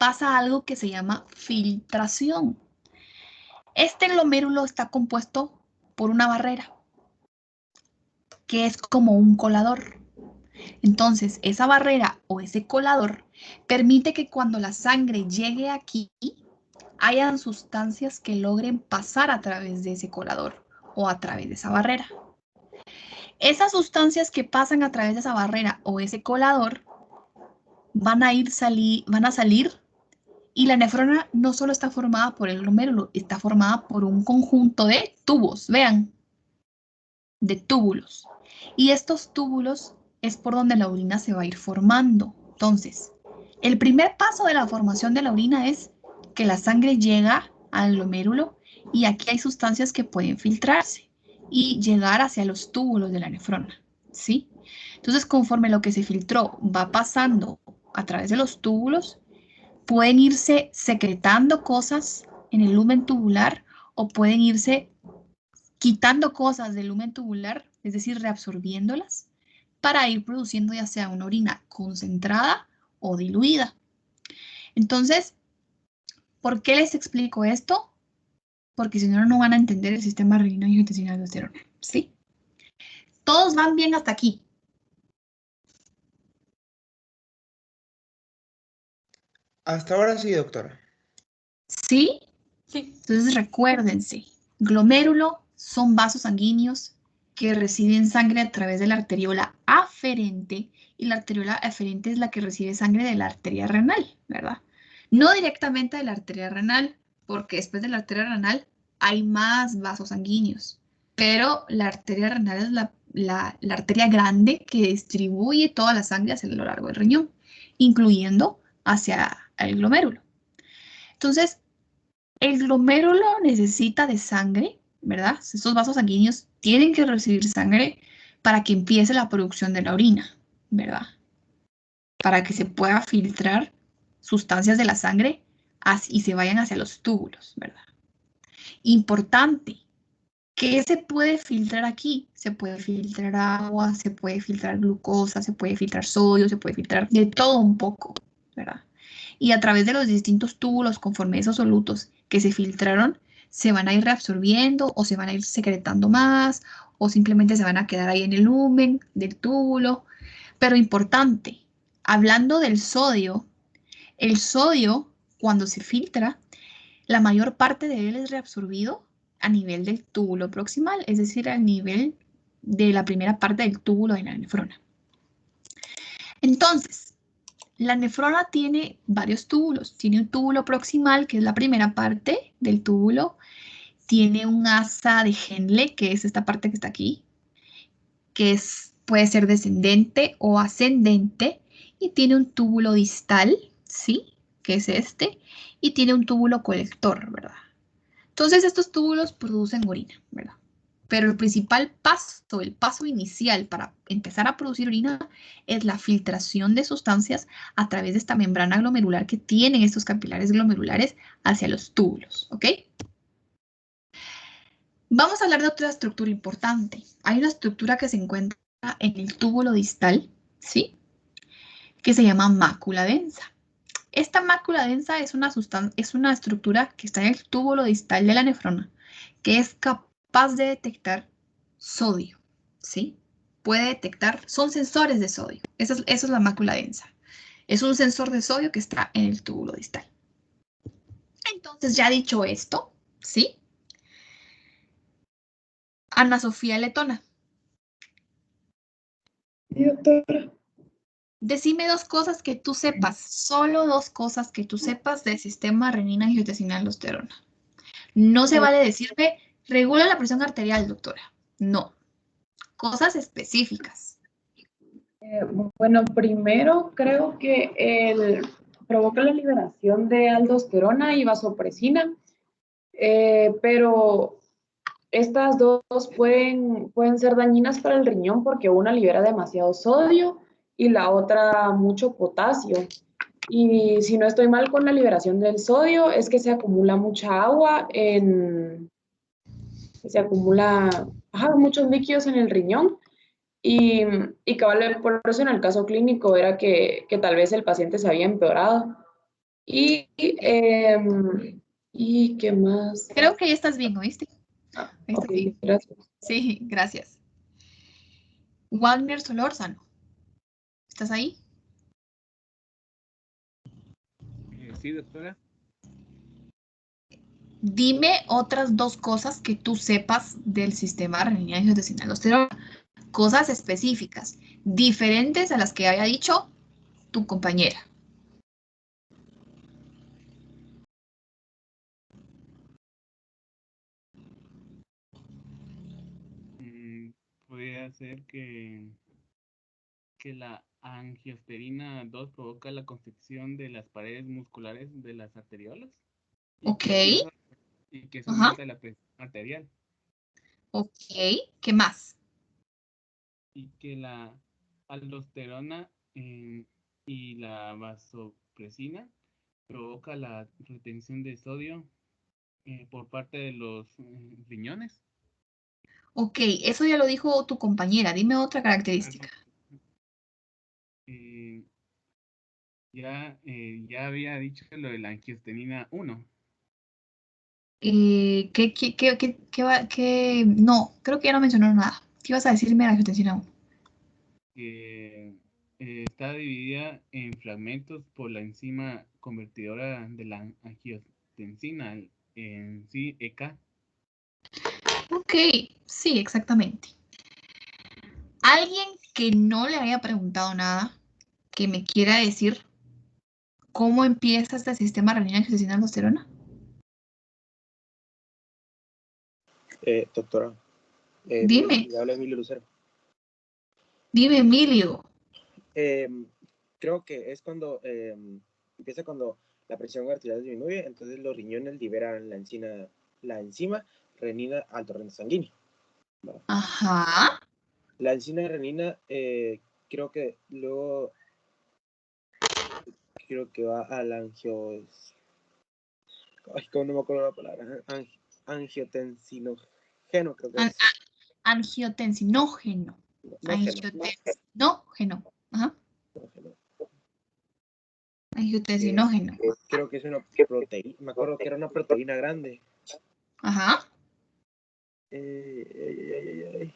pasa algo que se llama filtración. Este glomérulo está compuesto por una barrera, que es como un colador. Entonces, esa barrera o ese colador permite que cuando la sangre llegue aquí, hayan sustancias que logren pasar a través de ese colador o a través de esa barrera. Esas sustancias que pasan a través de esa barrera o ese colador van a salir. Y la nefrona no solo está formada por el glomérulo, está formada por un conjunto de tubos, vean, de túbulos. Y estos túbulos es por donde la orina se va a ir formando. Entonces, el primer paso de la formación de la orina es que la sangre llega al glomérulo y aquí hay sustancias que pueden filtrarse y llegar hacia los túbulos de la nefrona, ¿sí? Entonces, conforme lo que se filtró va pasando a través de los túbulos, pueden irse secretando cosas en el lumen tubular o pueden irse quitando cosas del lumen tubular, es decir, reabsorbiéndolas, para ir produciendo ya sea una orina concentrada o diluida. Entonces, ¿por qué les explico esto? Porque si no, no van a entender el sistema renino-angiotensina-aldosterona, ¿sí? Todos van bien hasta aquí, Hasta ahora sí, doctora. ¿Sí? Sí. Entonces recuérdense, glomérulo son vasos sanguíneos que reciben sangre a través de la arteriola aferente, y la arteriola aferente es la que recibe sangre de la arteria renal, ¿verdad? No directamente de la arteria renal, porque después de la arteria renal hay más vasos sanguíneos, pero la arteria renal es la arteria grande que distribuye toda la sangre hacia lo largo del riñón, incluyendo hacia el glomérulo. Entonces, el glomérulo necesita de sangre, ¿verdad? Estos vasos sanguíneos tienen que recibir sangre para que empiece la producción de la orina, ¿verdad? Para que se pueda filtrar sustancias de la sangre y se vayan hacia los túbulos, ¿verdad? Importante, ¿qué se puede filtrar aquí? Se puede filtrar agua, se puede filtrar glucosa, se puede filtrar sodio, se puede filtrar de todo un poco, ¿verdad? Y a través de los distintos túbulos, conforme esos solutos que se filtraron, se van a ir reabsorbiendo o se van a ir secretando más o simplemente se van a quedar ahí en el lumen del túbulo. Pero importante, hablando del sodio, el sodio cuando se filtra, la mayor parte de él es reabsorbido a nivel del túbulo proximal, es decir, al nivel de la primera parte del túbulo de la nefrona. Entonces, la nefrona tiene varios túbulos. Tiene un túbulo proximal, que es la primera parte del túbulo. Tiene un asa de Henle, que es esta parte que está aquí, que puede ser descendente o ascendente. Y tiene un túbulo distal, ¿sí? Que es este. Y tiene un túbulo colector, ¿verdad? Entonces, estos túbulos producen orina, ¿verdad? Pero el principal paso, el paso inicial para empezar a producir orina es la filtración de sustancias a través de esta membrana glomerular que tienen estos capilares glomerulares hacia los túbulos, ¿ok? Vamos a hablar de otra estructura importante. Hay una estructura que se encuentra en el túbulo distal, ¿sí? Que se llama mácula densa. Esta mácula densa es una estructura que está en el túbulo distal de la nefrona, que es capaz de detectar sodio, ¿sí? Puede detectar, son sensores de sodio. Eso es la mácula densa. Es un sensor de sodio que está en el túbulo distal. Entonces, ya dicho esto, ¿sí? Ana Sofía Letona. Sí, doctora. Decime dos cosas que tú sepas, solo dos cosas que tú sepas del sistema renina-angiotensina-aldosterona. No se vale decirme, regula la presión arterial, doctora. No. Cosas específicas. Bueno, primero creo que provoca la liberación de aldosterona y vasopresina, pero estas dos pueden ser dañinas para el riñón porque una libera demasiado sodio y la otra mucho potasio. Y si no estoy mal con la liberación del sodio, es que se acumula mucha agua se acumula muchos líquidos en el riñón. Y cabal, por eso en el caso clínico era que tal vez el paciente se había empeorado. ¿Y qué más? Creo que ya estás bien, ¿oíste? Ok, gracias. Sí, gracias. Wagner Solórzano. ¿Estás ahí? Sí, doctora. Dime otras dos cosas que tú sepas del sistema renina-angiotensina-aldosterona. Cosas específicas, diferentes a las que había dicho tu compañera. Podría ser que la angiosterina 2 provoca la constricción de las paredes musculares de las arteriolas. Ok. Y que eso aumenta la presión arterial. Ok, ¿qué más? Y que la aldosterona y la vasopresina provoca la retención de sodio por parte de los riñones. Ok, eso ya lo dijo tu compañera. Dime otra característica. Ya había dicho lo de la angiostenina 1. No, creo que ya no mencionaron nada. ¿Qué ibas a decirme de la angiotensinas 1? Que está dividida en fragmentos por la enzima convertidora de la angiotensina en sí EK. Ok, sí, exactamente. Alguien que no le haya preguntado nada, que me quiera decir cómo empieza este sistema renina-angiotensina-aldosterona. Doctora, Dime. le habla Emilio Lucero. Dime, Emilio. Creo que es cuando empieza cuando la presión arterial disminuye, entonces los riñones liberan la enzima renina al torrente sanguíneo. ¿Verdad? Ajá. La enzima renina creo que luego va al ¿cómo no me acuerdo la palabra? Angiotensinógeno, creo que es. Angiotensinógeno. Angiotensinógeno. Ajá. Angiotensinógeno. Creo que es una proteína. Me acuerdo que era una proteína grande. Ajá. Que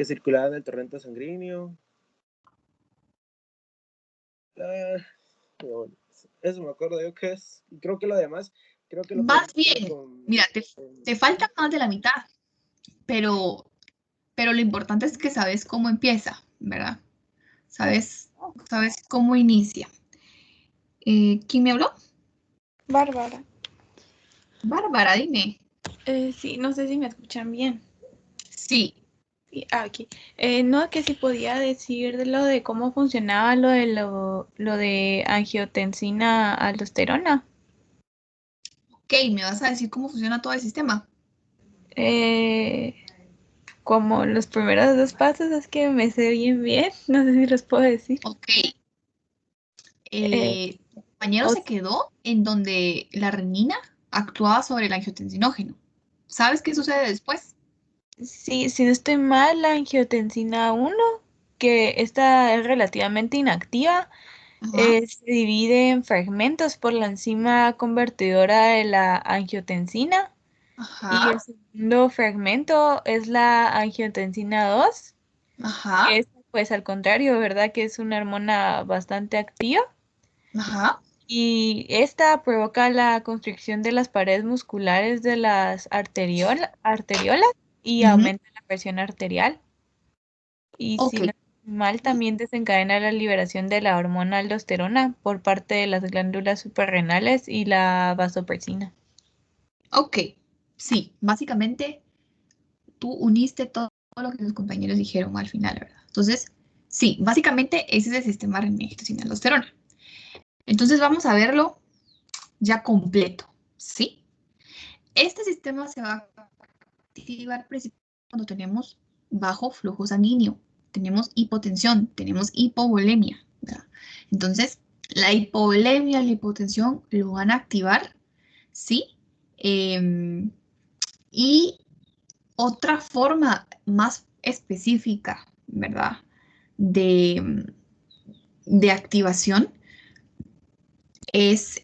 circulaba en el torrente sanguíneo. Eso me acuerdo yo que es. Creo que lo demás. Creo que lo Vas bien. Mira, te falta más de la mitad. Pero lo importante es que sabes cómo empieza, ¿verdad? Sabes cómo inicia. ¿Quién me habló? Bárbara. Bárbara, dime. Sí, no sé si me escuchan bien. Sí. Aquí. No, que si podía decir de lo de cómo funcionaba lo de angiotensina-aldosterona. Ok, ¿me vas a decir cómo funciona todo el sistema? Como los primeros 2 pasos, es que me sé bien. No sé si los puedo decir. Ok. El compañero se quedó en donde la renina actuaba sobre el angiotensinógeno. ¿Sabes qué sucede después? Sí, si no estoy mal, la angiotensina 1, que esta es relativamente inactiva, se divide en fragmentos por la enzima convertidora de la angiotensina. Ajá. Y el segundo fragmento es la angiotensina 2, Ajá. que es pues al contrario, ¿verdad? Que es una hormona bastante activa. Ajá. Y esta provoca la constricción de las paredes musculares de las arteriolas y aumenta la presión arterial. Y si no estoy mal, también desencadena la liberación de la hormona aldosterona por parte de las glándulas suprarrenales y la vasopresina. Ok, sí, básicamente tú uniste todo lo que tus compañeros dijeron al final, ¿verdad? Entonces, sí, básicamente ese es el sistema renina-angiotensina-aldosterona. Entonces vamos a verlo ya completo, ¿sí? Este sistema se va a activar principalmente cuando tenemos bajo flujo sanguíneo, tenemos hipotensión, tenemos hipovolemia, ¿verdad? Entonces, la hipovolemia y la hipotensión lo van a activar, ¿sí? Y otra forma más específica, ¿verdad? De activación es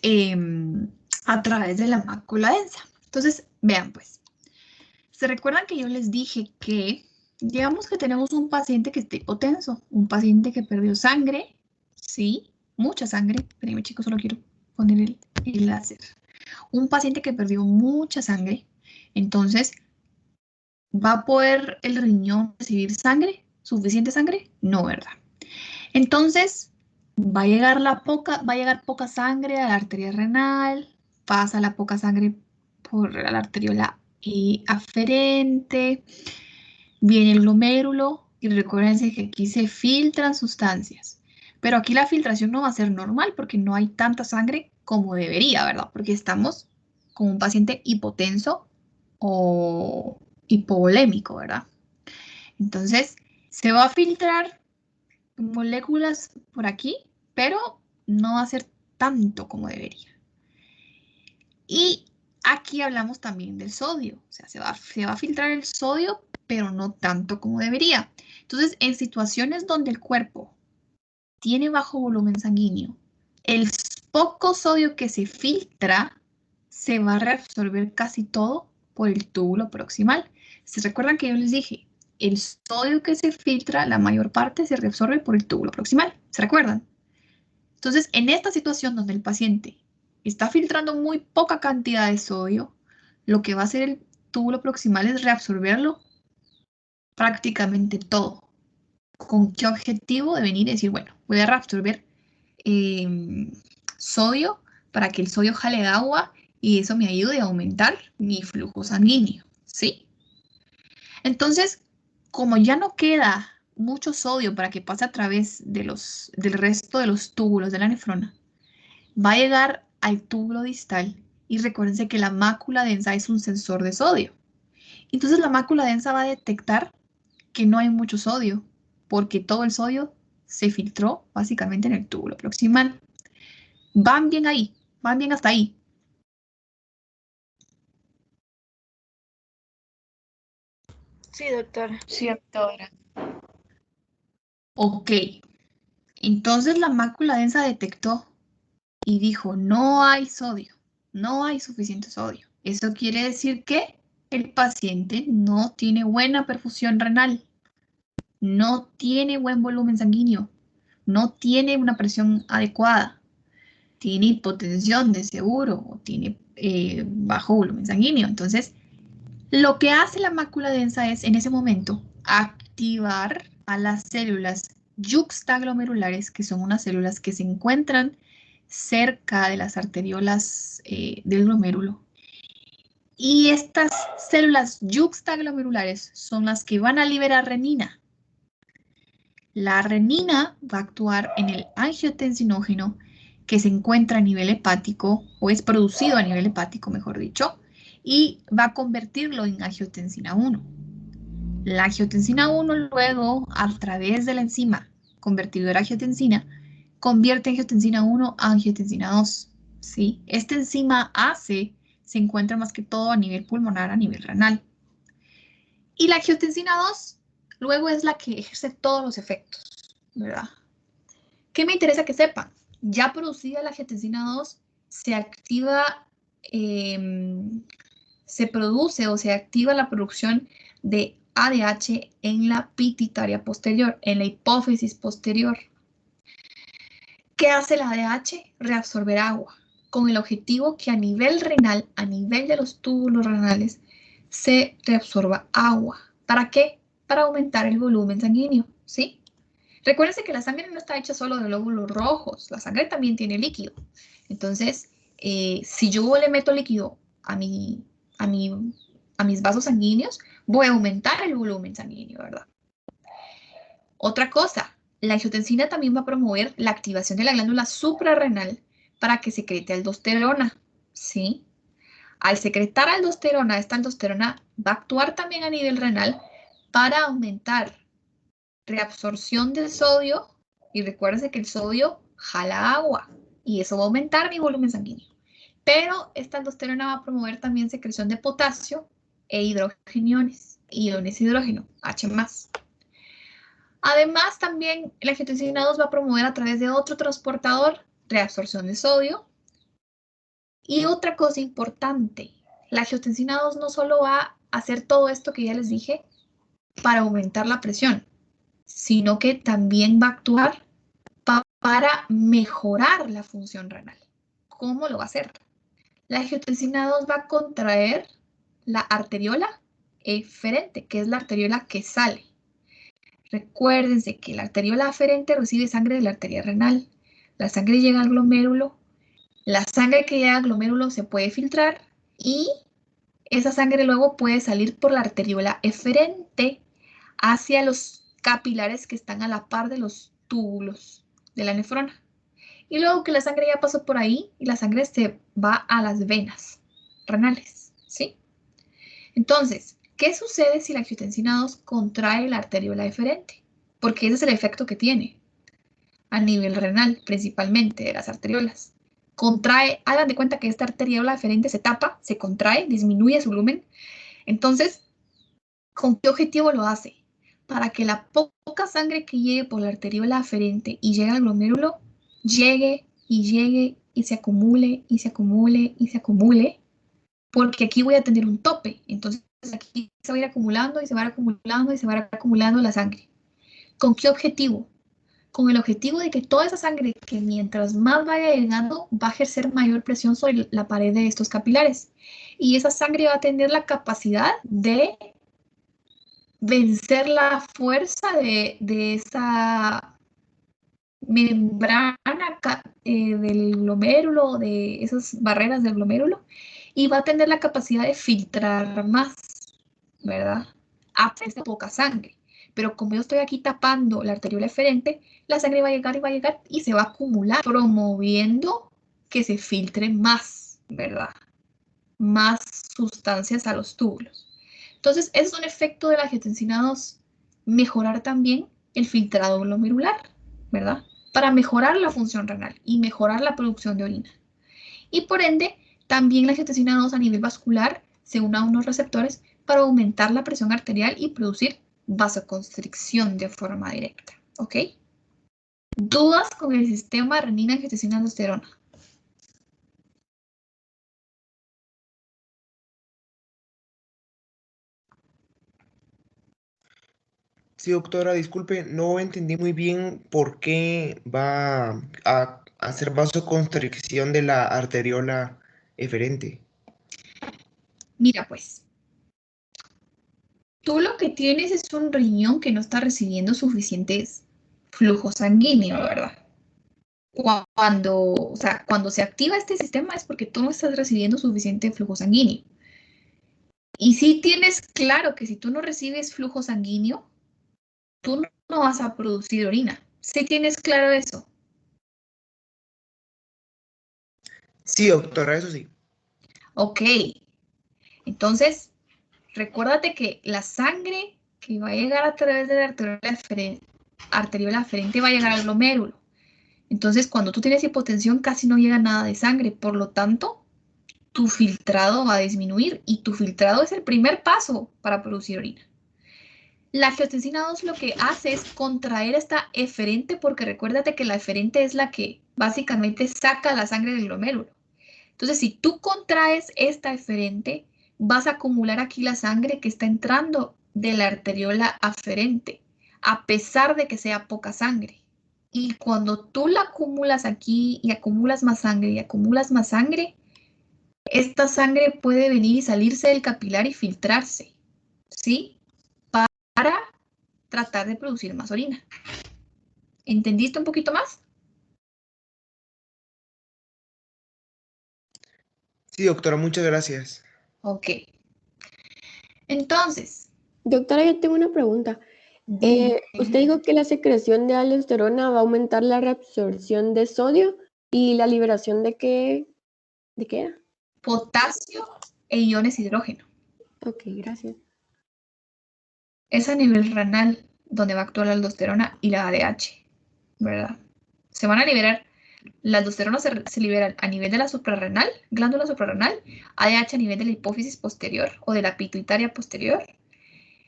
a través de la mácula densa. Entonces, vean pues, ¿se recuerdan que yo les dije que, digamos que tenemos un paciente que está hipotenso, un paciente que perdió sangre, ¿sí? Mucha sangre. Espérenme chicos, solo quiero poner el láser. Un paciente que perdió mucha sangre, entonces, ¿va a poder el riñón recibir sangre? ¿Suficiente sangre? No, ¿verdad? Entonces, va a llegar poca sangre a la arteria renal, pasa la poca sangre por la arteriola aferente, viene el glomérulo y recuérdense que aquí se filtran sustancias. Pero aquí la filtración no va a ser normal porque no hay tanta sangre como debería, ¿verdad? Porque estamos con un paciente hipotenso o hipovolémico, ¿verdad? Entonces, se va a filtrar moléculas por aquí, pero no va a ser tanto como debería. Y aquí hablamos también del sodio, o sea, se va a filtrar el sodio, pero no tanto como debería. Entonces, en situaciones donde el cuerpo tiene bajo volumen sanguíneo, el poco sodio que se filtra se va a reabsorber casi todo por el túbulo proximal. ¿Se recuerdan que yo les dije? El sodio que se filtra, la mayor parte se reabsorbe por el túbulo proximal. ¿Se recuerdan? Entonces, en esta situación donde el paciente está filtrando muy poca cantidad de sodio, lo que va a hacer el túbulo proximal es reabsorberlo prácticamente todo. ¿Con qué objetivo? De venir y decir, bueno, voy a reabsorber sodio para que el sodio jale agua y eso me ayude a aumentar mi flujo sanguíneo, ¿sí? Entonces, como ya no queda mucho sodio para que pase a través del resto de los túbulos de la nefrona, va a llegar al túbulo distal y recuérdense que la mácula densa es un sensor de sodio. Entonces la mácula densa va a detectar que no hay mucho sodio porque todo el sodio se filtró básicamente en el túbulo proximal. Van bien ahí, van bien hasta ahí. Sí, doctora. Sí, doctora. Ok, entonces la mácula densa detectó y dijo, no hay sodio, no hay suficiente sodio. Eso quiere decir que el paciente no tiene buena perfusión renal, no tiene buen volumen sanguíneo, no tiene una presión adecuada, tiene hipotensión de seguro o tiene bajo volumen sanguíneo. Entonces, lo que hace la mácula densa es, en ese momento, activar a las células yuxtaglomerulares, que son unas células que se encuentran cerca de las arteriolas del glomérulo. Y estas células yuxtaglomerulares son las que van a liberar renina. La renina va a actuar en el angiotensinógeno que se encuentra a nivel hepático, o es producido a nivel hepático, mejor dicho, y va a convertirlo en angiotensina 1. La angiotensina 1 luego, a través de la enzima convertidora angiotensina, convierte angiotensina 1 a angiotensina 2. ¿Sí? Esta enzima ACE se encuentra más que todo a nivel pulmonar, a nivel renal. Y la angiotensina 2 luego es la que ejerce todos los efectos, ¿verdad? ¿Qué me interesa que sepan? Ya producida la angiotensina 2, se activa, se produce o se activa la producción de ADH en la pituitaria posterior, en la hipófisis posterior. ¿Qué hace la ADH? Reabsorber agua, con el objetivo que a nivel renal, a nivel de los túbulos renales, se reabsorba agua. ¿Para qué? Para aumentar el volumen sanguíneo, ¿sí? Recuérdense que la sangre no está hecha solo de glóbulos rojos, la sangre también tiene líquido. Entonces, si yo le meto líquido a mis vasos sanguíneos, voy a aumentar el volumen sanguíneo, ¿verdad? Otra cosa, la angiotensina también va a promover la activación de la glándula suprarrenal para que secrete aldosterona, ¿sí? Al secretar aldosterona, esta aldosterona va a actuar también a nivel renal para aumentar reabsorción del sodio, y recuérdense que el sodio jala agua y eso va a aumentar mi volumen sanguíneo. Pero esta aldosterona va a promover también secreción de potasio e iones hidrógeno, H+. Además, también la angiotensina 2 va a promover a través de otro transportador reabsorción de sodio. Y otra cosa importante, la angiotensina 2 no solo va a hacer todo esto que ya les dije para aumentar la presión, sino que también va a actuar para mejorar la función renal. ¿Cómo lo va a hacer? La angiotensina 2 va a contraer la arteriola eferente, que es la arteriola que sale. Recuérdense que la arteriola aferente recibe sangre de la arteria renal. La sangre llega al glomérulo. La sangre que llega al glomérulo se puede filtrar y esa sangre luego puede salir por la arteriola eferente hacia los capilares que están a la par de los túbulos de la nefrona. Y luego que la sangre ya pasó por ahí y la sangre se va a las venas renales, ¿sí? Entonces, ¿qué sucede si la angiotensina 2 contrae la arteriola eferente? Porque ese es el efecto que tiene a nivel renal, principalmente de las arteriolas. Contrae, hagan de cuenta que esta arteriola eferente se tapa, se contrae, disminuye su volumen. Entonces, ¿con qué objetivo lo hace? Para que la poca sangre que llegue por la arteriola aferente y llegue al glomérulo, llegue y se acumule y se acumule y se acumule, porque aquí voy a tener un tope. Entonces aquí se va a ir acumulando y se va a ir acumulando y se va a ir acumulando la sangre. ¿Con qué objetivo? con el objetivo de que toda esa sangre que mientras más vaya llegando va a ejercer mayor presión sobre la pared de estos capilares. Y esa sangre va a tener la capacidad de vencer la fuerza de esa membrana del glomérulo, de esas barreras del glomérulo, y va a tener la capacidad de filtrar más, ¿verdad? A pesar de poca sangre. Pero como yo estoy aquí tapando la arteriola eferente, la sangre va a llegar y se va a acumular, promoviendo que se filtre más, ¿verdad? Más sustancias a los túbulos. Entonces, ese es un efecto de la angiotensina 2, mejorar también el filtrado glomerular, ¿verdad? Para mejorar la función renal y mejorar la producción de orina. Y por ende, también la angiotensina 2 a nivel vascular se une a unos receptores para aumentar la presión arterial y producir vasoconstricción de forma directa, ¿ok? ¿Dudas con el sistema renina-angiotensina-aldosterona? Sí, doctora, disculpe, no entendí muy bien por qué va a hacer vasoconstricción de la arteriola eferente. Mira, pues, tú lo que tienes es un riñón que no está recibiendo suficientes flujo sanguíneo, ¿verdad? Cuando se activa este sistema es porque tú no estás recibiendo suficiente flujo sanguíneo. Y sí tienes claro que si tú no recibes flujo sanguíneo, tú no vas a producir orina. ¿Sí tienes claro eso? Sí, doctora, eso sí. Ok. Entonces, recuérdate que la sangre que va a llegar a través de la arteriola aferente va a llegar al glomérulo. Entonces, cuando tú tienes hipotensión, casi no llega nada de sangre. Por lo tanto, tu filtrado va a disminuir y tu filtrado es el primer paso para producir orina. La angiotensina 2 lo que hace es contraer esta eferente porque recuérdate que la eferente es la que básicamente saca la sangre del glomérulo. Entonces, si tú contraes esta eferente, vas a acumular aquí la sangre que está entrando de la arteriola aferente, a pesar de que sea poca sangre. Y cuando tú la acumulas aquí y acumulas más sangre y acumulas más sangre, esta sangre puede venir y salirse del capilar y filtrarse, ¿sí? Para tratar de producir más orina. ¿Entendiste un poquito más? Sí, doctora, muchas gracias. Ok. Entonces, Doctora, yo tengo una pregunta. dime. Usted dijo que la secreción de aldosterona va a aumentar la reabsorción de sodio y la liberación ¿de qué era? Potasio e iones hidrógeno. Ok, gracias. Es a nivel renal donde va a actuar la aldosterona y la ADH, ¿verdad? Se van a liberar, la aldosterona se libera a nivel de la suprarrenal, glándula suprarrenal, ADH a nivel de la hipófisis posterior o de la pituitaria posterior,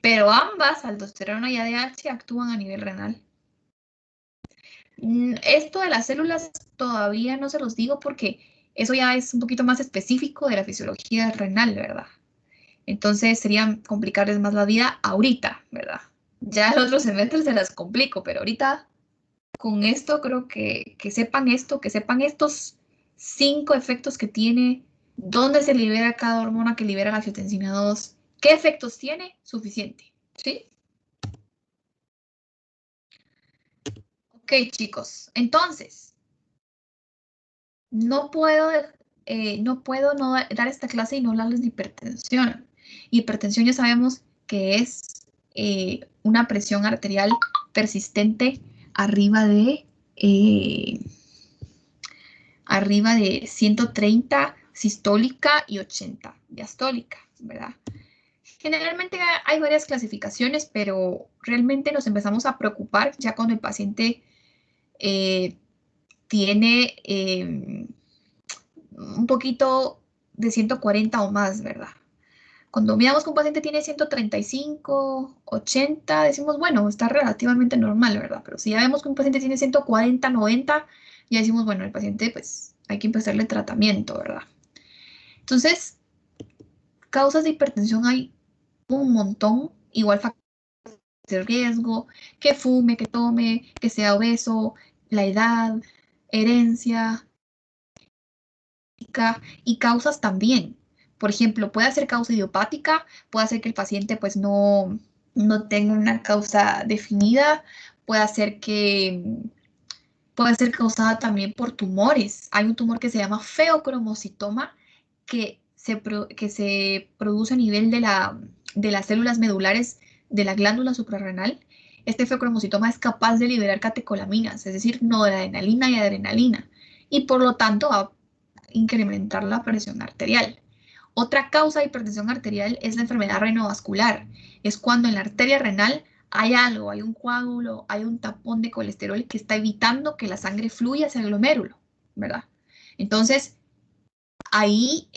pero ambas, aldosterona y ADH, actúan a nivel renal. Esto de las células todavía no se los digo porque eso ya es un poquito más específico de la fisiología renal, ¿verdad? Entonces sería complicarles más la vida ahorita, ¿verdad? Ya el otro semestre se las complico, pero ahorita con esto creo que sepan esto, que sepan estos 5 efectos que tiene, dónde se libera cada hormona que libera la angiotensina 2, qué efectos tiene, suficiente, ¿sí? Ok, chicos, entonces, no puedo no dar esta clase y no hablarles de hipertensión. Hipertensión ya sabemos que es una presión arterial persistente arriba de 130 sistólica y 80 diastólica, ¿verdad? Generalmente hay varias clasificaciones, pero realmente nos empezamos a preocupar ya cuando el paciente tiene un poquito de 140 o más, ¿verdad? Cuando miramos que un paciente tiene 135, 80, decimos, bueno, está relativamente normal, ¿verdad? Pero si ya vemos que un paciente tiene 140, 90, ya decimos, bueno, el paciente, pues, hay que empezarle tratamiento, ¿verdad? Entonces, causas de hipertensión hay un montón, igual factores de riesgo, que fume, que tome, que sea obeso, la edad, herencia y causas también. Por ejemplo, puede ser causa idiopática, puede ser que el paciente pues no tenga una causa definida, puede ser causada también por tumores. Hay un tumor que se llama feocromocitoma que se produce a nivel de las células medulares de la glándula suprarrenal. Este feocromocitoma es capaz de liberar catecolaminas, es decir, noradrenalina y adrenalina, y por lo tanto va a incrementar la presión arterial. Otra causa de hipertensión arterial es la enfermedad renovascular. Es cuando en la arteria renal hay algo, hay un coágulo, hay un tapón de colesterol que está evitando que la sangre fluya hacia el glomérulo, ¿verdad? Entonces, ahí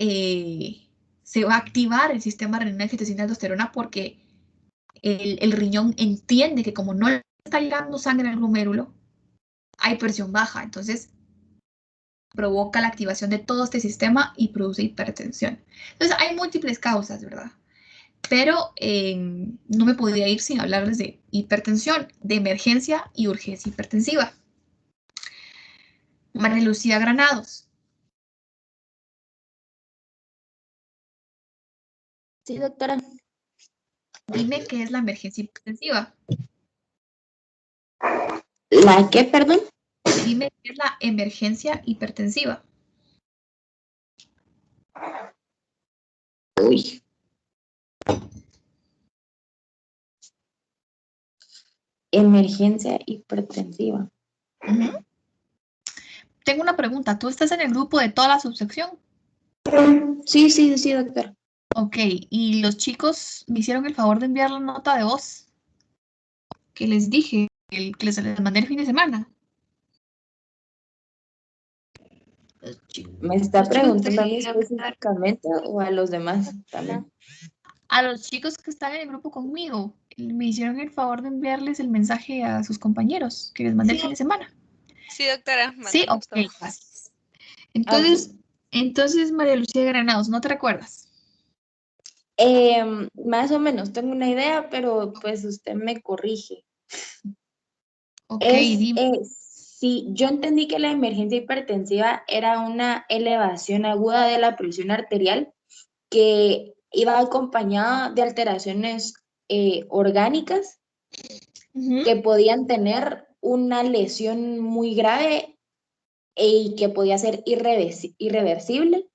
se va a activar el sistema renal angiotensina aldosterona porque el riñón entiende que como no le está llegando sangre al glomérulo, hay presión baja. Entonces, provoca la activación de todo este sistema y produce hipertensión. Entonces, hay múltiples causas, ¿verdad? Pero no me podría ir sin hablarles de hipertensión, de emergencia y urgencia hipertensiva. María Lucía Granados. Sí, doctora. Dime qué es la emergencia hipertensiva. ¿La qué, perdón? Dime qué es la emergencia hipertensiva. Uy. Emergencia hipertensiva. Tengo una pregunta. ¿Tú estás en el grupo de toda la subsección? Sí, doctora. Ok, ¿y los chicos me hicieron el favor de enviar la nota de voz que les dije, que les mandé el fin de semana? ¿Me está preguntando a mí específicamente o a los demás también? A los chicos que están en el grupo conmigo, me hicieron el favor de enviarles el mensaje a sus compañeros que les mandé el fin de semana. Sí, doctora. Sí, ok, gracias. Entonces, María Lucía Granados, ¿no te recuerdas? Más o menos, tengo una idea, pero pues usted me corrige. Ok, sí, yo entendí que la emergencia hipertensiva era una elevación aguda de la presión arterial que iba acompañada de alteraciones orgánicas que podían tener una lesión muy grave y que podía ser irreversible,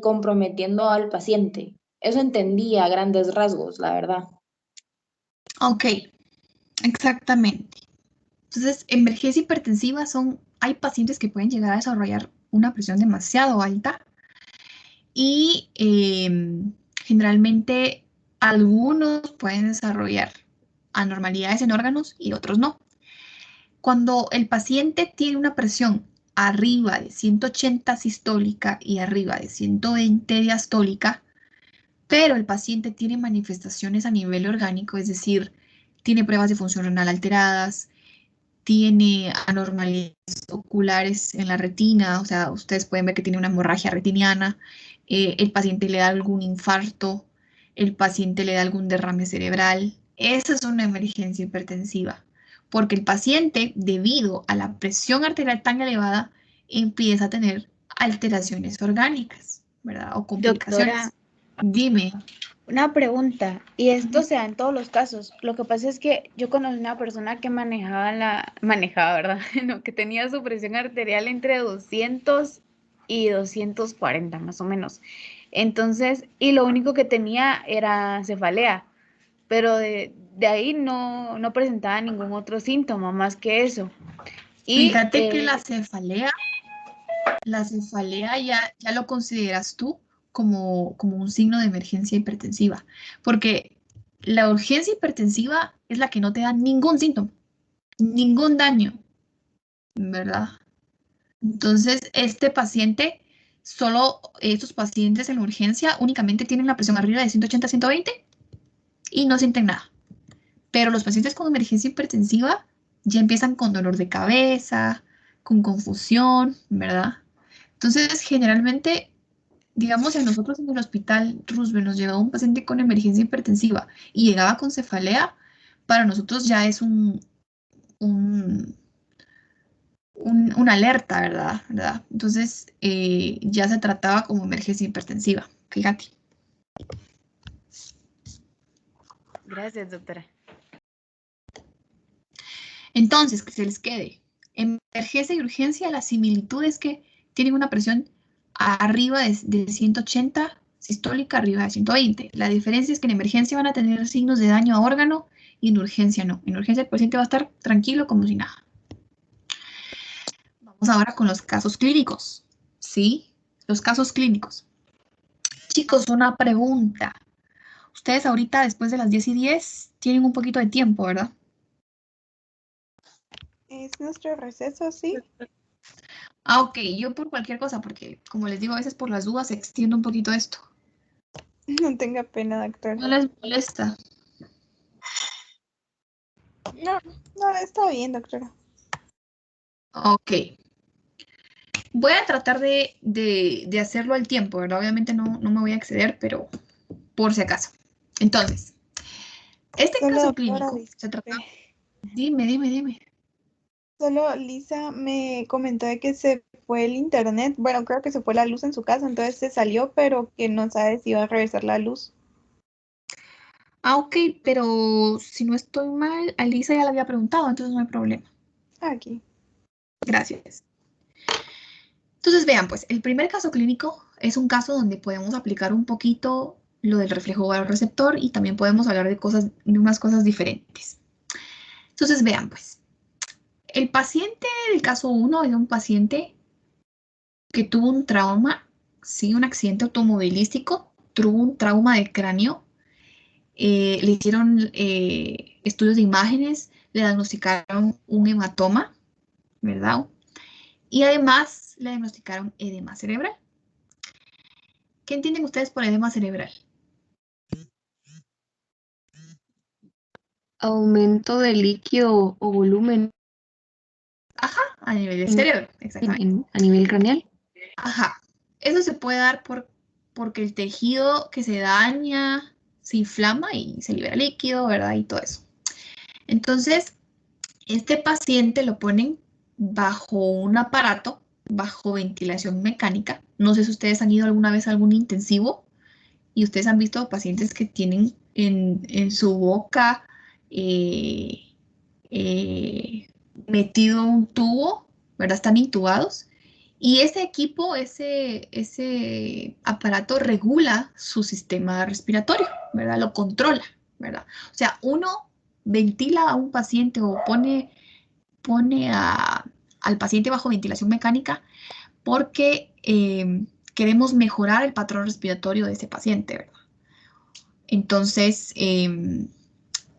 comprometiendo al paciente. Eso entendí a grandes rasgos, la verdad. Ok, exactamente. Entonces, emergencia hipertensiva hay pacientes que pueden llegar a desarrollar una presión demasiado alta y generalmente algunos pueden desarrollar anormalidades en órganos y otros no. Cuando el paciente tiene una presión arriba de 180 sistólica y arriba de 120 diastólica, pero el paciente tiene manifestaciones a nivel orgánico, es decir, tiene pruebas de función renal alteradas, tiene anormalidades oculares en la retina, o sea, ustedes pueden ver que tiene una hemorragia retiniana, el paciente le da algún infarto, el paciente le da algún derrame cerebral. Esa es una emergencia hipertensiva, porque el paciente, debido a la presión arterial tan elevada, empieza a tener alteraciones orgánicas, ¿verdad? O complicaciones. Doctora, dime. Una pregunta, y esto se da en todos los casos. Lo que pasa es que yo conocí una persona que manejaba, ¿verdad? No, que tenía su presión arterial entre 200 y 240 más o menos. Entonces, y lo único que tenía era cefalea, pero de ahí no presentaba ningún otro síntoma más que eso. Y, fíjate que la cefalea ya lo consideras tú como un signo de emergencia hipertensiva, porque la urgencia hipertensiva es la que no te da ningún síntoma, ningún daño, ¿verdad? Entonces, estos pacientes en la urgencia únicamente tienen la presión arriba de 180-120 y no sienten nada. Pero los pacientes con emergencia hipertensiva ya empiezan con dolor de cabeza, con confusión, ¿verdad? Entonces, generalmente, digamos, a nosotros en el hospital Roosevelt nos llegaba un paciente con emergencia hipertensiva y llegaba con cefalea, para nosotros ya es una alerta, ¿verdad? Entonces, ya se trataba como emergencia hipertensiva, fíjate. Gracias, doctora. Entonces, que se les quede. En emergencia y urgencia, la similitud es que tienen una presión arriba de 180, sistólica arriba de 120. La diferencia es que en emergencia van a tener signos de daño a órgano y en urgencia no. En urgencia el paciente va a estar tranquilo como si nada. Vamos ahora con los casos clínicos. ¿Sí? Los casos clínicos. Chicos, una pregunta. Ustedes ahorita, después de las 10:10, tienen un poquito de tiempo, ¿verdad? Es nuestro receso, sí. Ah, ok. Yo por cualquier cosa, porque como les digo, a veces por las dudas extiendo un poquito esto. No tenga pena, doctor. ¿No les molesta? No, está bien, doctora. Ok. Voy a tratar de hacerlo al tiempo, ¿verdad? Obviamente no me voy a exceder, pero por si acaso. Entonces, este Solo, caso doctora, clínico se trata... disculpe. Dime. Solo Lisa me comentó de que se fue el internet. Bueno, creo que se fue la luz en su casa, entonces se salió, pero que no sabe si iba a regresar la luz. Ah, ok, pero si no estoy mal, a Lisa ya le había preguntado, entonces no hay problema. Aquí. Gracias. Entonces vean, pues, el primer caso clínico es un caso donde podemos aplicar un poquito lo del reflejo receptor y también podemos hablar de unas cosas diferentes. Entonces vean, pues, el paciente del caso 1 es un paciente que tuvo un trauma, sí, un accidente automovilístico, tuvo un trauma de cráneo, le hicieron estudios de imágenes, le diagnosticaron un hematoma, ¿verdad? Y además le diagnosticaron edema cerebral. ¿Qué entienden ustedes por edema cerebral? Aumento de líquido o volumen. Ajá, a nivel del cerebro, exactamente. A nivel craneal. Ajá, eso se puede dar porque el tejido que se daña se inflama y se libera líquido, ¿verdad? Y todo eso. Entonces, este paciente lo ponen bajo un aparato, bajo ventilación mecánica. No sé si ustedes han ido alguna vez a algún intensivo y ustedes han visto pacientes que tienen en su boca metido un tubo, ¿verdad? Están intubados. Y ese equipo, ese aparato regula su sistema respiratorio, ¿verdad? Lo controla, ¿verdad? O sea, uno ventila a un paciente o pone al paciente bajo ventilación mecánica porque queremos mejorar el patrón respiratorio de ese paciente, ¿verdad? Entonces,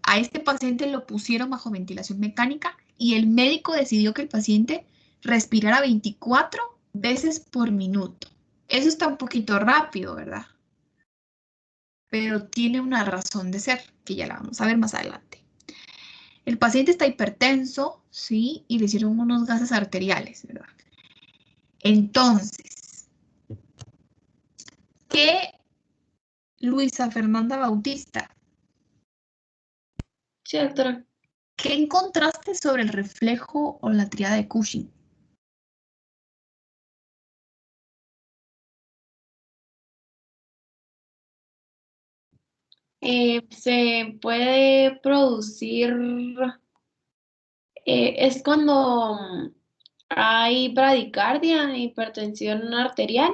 a este paciente lo pusieron bajo ventilación mecánica y el médico decidió que el paciente respirara 24 veces por minuto. Eso está un poquito rápido, ¿verdad? Pero tiene una razón de ser, que ya la vamos a ver más adelante. El paciente está hipertenso, ¿sí? Y le hicieron unos gases arteriales, ¿verdad? Entonces, ¿qué Luisa Fernanda Bautista? Sí, doctora. ¿Qué encontraste sobre el reflejo o la tríada de Cushing? Se puede producir, es cuando hay bradicardia, hipertensión arterial.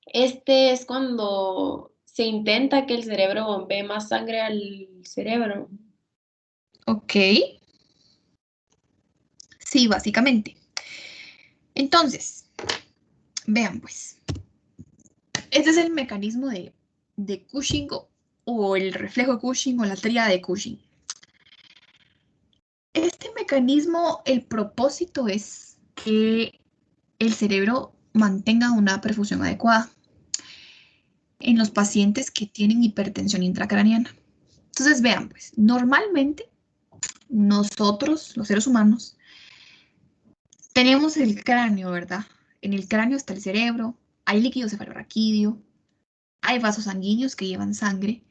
Este es cuando se intenta que el cerebro bombee más sangre al cerebro. Ok. Sí, básicamente. Entonces, vean pues. Este es el mecanismo de Cushing o el reflejo de Cushing o la tríada de Cushing. Este mecanismo, el propósito es que el cerebro mantenga una perfusión adecuada en los pacientes que tienen hipertensión intracraniana. Entonces, vean, pues, normalmente nosotros, los seres humanos, tenemos el cráneo, ¿verdad? En el cráneo está el cerebro, hay líquido cefalorraquídeo, hay vasos sanguíneos que llevan sangre.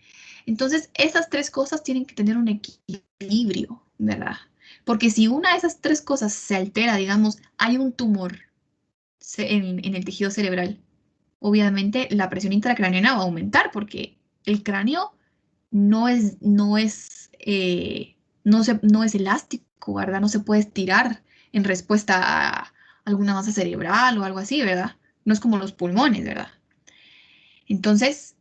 Entonces, esas tres cosas tienen que tener un equilibrio, ¿verdad? Porque si una de esas tres cosas se altera, digamos, hay un tumor en el tejido cerebral, obviamente la presión intracraneana va a aumentar porque el cráneo no es elástico, ¿verdad? No se puede estirar en respuesta a alguna masa cerebral o algo así, ¿verdad? No es como los pulmones, ¿verdad? Entonces,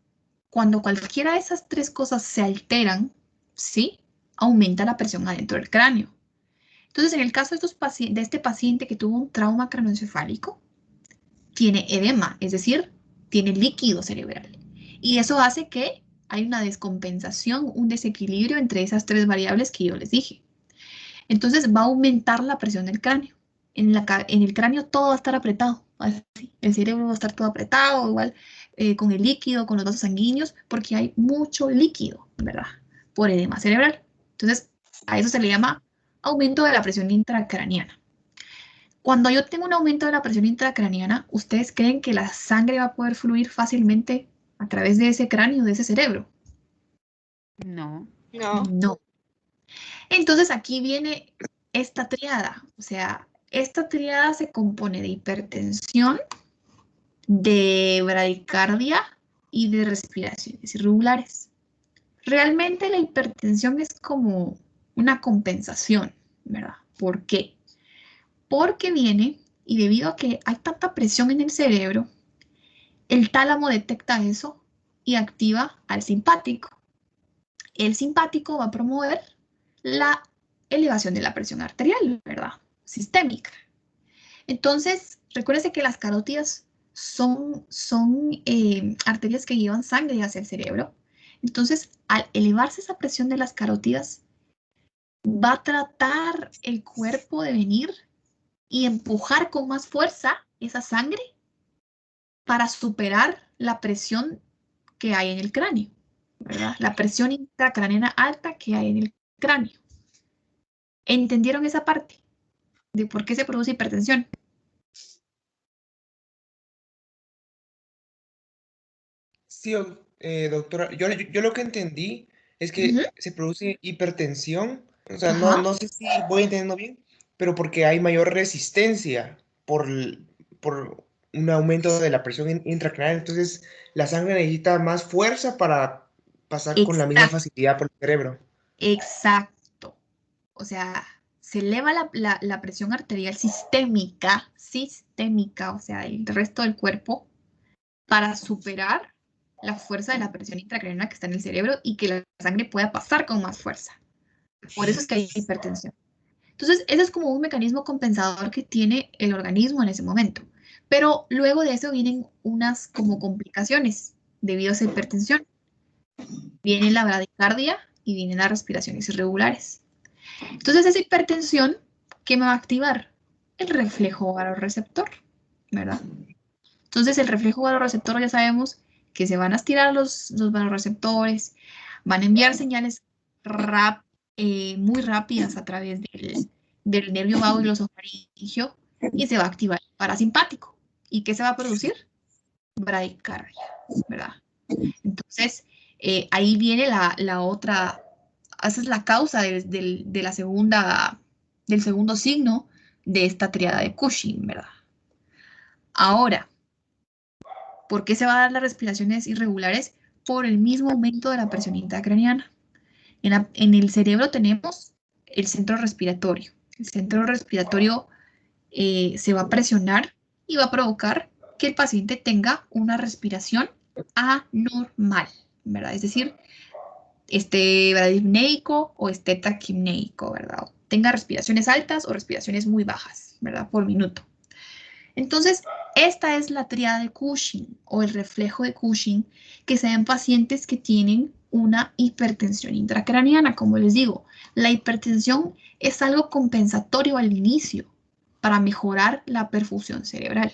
cuando cualquiera de esas tres cosas se alteran, ¿sí? Aumenta la presión adentro del cráneo. Entonces, en el caso de este paciente que tuvo un trauma craneoencefálico, tiene edema, es decir, tiene líquido cerebral. Y eso hace que hay una descompensación, un desequilibrio entre esas tres variables que yo les dije. Entonces va a aumentar la presión del cráneo. En el cráneo todo va a estar apretado, así. El cerebro va a estar todo apretado, igual con el líquido, con los vasos sanguíneos, porque hay mucho líquido, ¿verdad? Por edema cerebral. Entonces, a eso se le llama aumento de la presión intracraneana. Cuando yo tengo un aumento de la presión intracraneana, ¿ustedes creen que la sangre va a poder fluir fácilmente a través de ese cráneo, de ese cerebro? No. No. Entonces aquí viene esta triada. O sea, esta triada se compone de hipertensión, de bradicardia y de respiraciones irregulares. Realmente la hipertensión es como una compensación, ¿verdad? ¿Por qué? Porque viene, y debido a que hay tanta presión en el cerebro, el tálamo detecta eso y activa al simpático. El simpático va a promover la elevación de la presión arterial, ¿verdad? Sistémica. Entonces, recuérdense que las carótidas son arterias que llevan sangre hacia el cerebro. Entonces, al elevarse esa presión de las carótidas, va a tratar el cuerpo de venir y empujar con más fuerza esa sangre para superar la presión que hay en el cráneo, ¿verdad? La presión intracraneana alta que hay en el cráneo. ¿Entendieron esa parte de por qué se produce hipertensión? Sí, doctora, yo lo que entendí es que se produce hipertensión, o sea, no sé si voy entendiendo bien, pero porque hay mayor resistencia por un aumento de la presión intracraneal, entonces la sangre necesita más fuerza para pasar con la misma facilidad por el cerebro. Exacto. O sea, se eleva la presión arterial sistémica, o sea, el resto del cuerpo, para superar la fuerza de la presión intracraneana que está en el cerebro y que la sangre pueda pasar con más fuerza. Por eso es que hay hipertensión. Entonces, ese es como un mecanismo compensador que tiene el organismo en ese momento. Pero luego de eso vienen unas como complicaciones debido a esa hipertensión. Viene la bradicardia y vienen las respiraciones irregulares. Entonces, esa hipertensión, ¿qué me va a activar? El reflejo vasoreceptor, ¿verdad? Entonces, el reflejo vasoreceptor ya sabemos que se van a estirar los vasoreceptores, van a enviar señales muy rápidas a través del nervio vago y glosofaringio y se va a activar el parasimpático. ¿Y qué se va a producir? Bradicardia, ¿verdad? Entonces, ahí viene la otra, esa es la causa del segundo signo de esta triada de Cushing, ¿verdad? Ahora, ¿por qué se va a dar las respiraciones irregulares? Por el mismo aumento de la presión intracraneana. En el cerebro tenemos el centro respiratorio. El centro respiratorio se va a presionar y va a provocar que el paciente tenga una respiración anormal, ¿verdad? Es decir, esté bradipneico o esté taquipneico, ¿verdad? O tenga respiraciones altas o respiraciones muy bajas, ¿verdad? Por minuto. Entonces, esta es la tríada de Cushing o el reflejo de Cushing que se da en pacientes que tienen una hipertensión intracraneana. Como les digo, la hipertensión es algo compensatorio al inicio para mejorar la perfusión cerebral,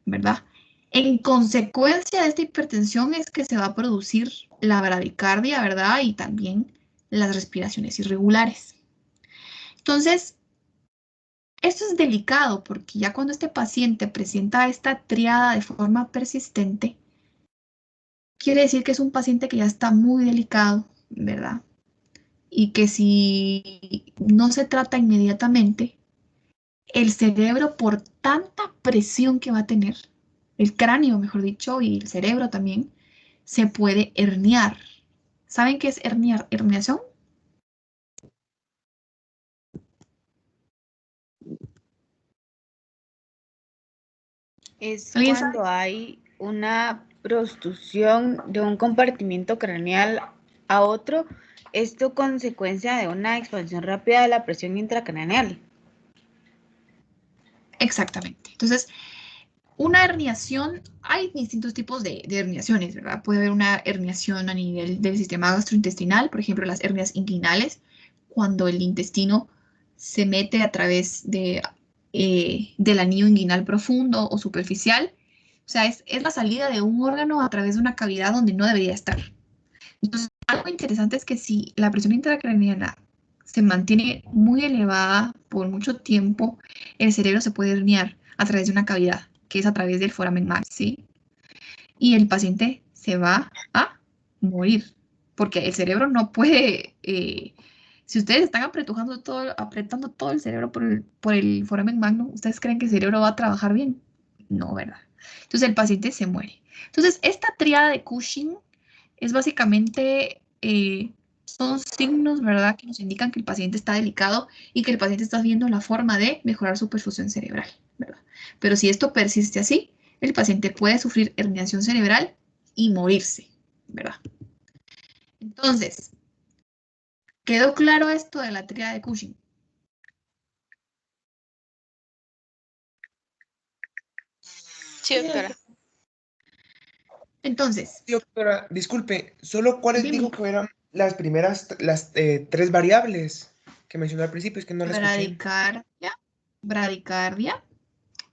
¿verdad? En consecuencia de esta hipertensión es que se va a producir la bradicardia, ¿verdad? Y también las respiraciones irregulares. Entonces, esto es delicado porque ya cuando este paciente presenta esta triada de forma persistente, quiere decir que es un paciente que ya está muy delicado, ¿verdad? Y que si no se trata inmediatamente, el cerebro, por tanta presión que va a tener, el cráneo, mejor dicho, y el cerebro también, se puede herniar. ¿Saben qué es herniar? ¿Herniación? Es ¿Alguien cuando hay una prostitución de un compartimiento craneal a otro, esto consecuencia de una expansión rápida de la presión intracraneal. Exactamente. Entonces, una herniación, hay distintos tipos de herniaciones, ¿verdad? Puede haber una herniación a nivel del sistema gastrointestinal, por ejemplo, las hernias inguinales, cuando el intestino se mete a través del anillo inguinal profundo o superficial. O sea, es la salida de un órgano a través de una cavidad donde no debería estar. Entonces, algo interesante es que si la presión intracraneana se mantiene muy elevada por mucho tiempo, el cerebro se puede herniar a través de una cavidad, que es a través del foramen magnum, ¿sí? Y el paciente se va a morir, porque el cerebro no puede, si ustedes están apretando todo el cerebro por el foramen magnum, ¿ustedes creen que el cerebro va a trabajar bien? No, ¿verdad? Entonces el paciente se muere. Entonces, esta tríada de Cushing es básicamente, son signos, ¿verdad?, que nos indican que el paciente está delicado y que el paciente está viendo la forma de mejorar su perfusión cerebral, ¿verdad? Pero si esto persiste así, el paciente puede sufrir herniación cerebral y morirse, ¿verdad? Entonces, ¿quedó claro esto de la tríada de Cushing? Sí, doctora. Entonces. Sí, doctora, disculpe, ¿solo cuáles Dime. dijo que eran las primeras, las 3 variables que mencionó al principio? Es que no las escuché. Bradicardia,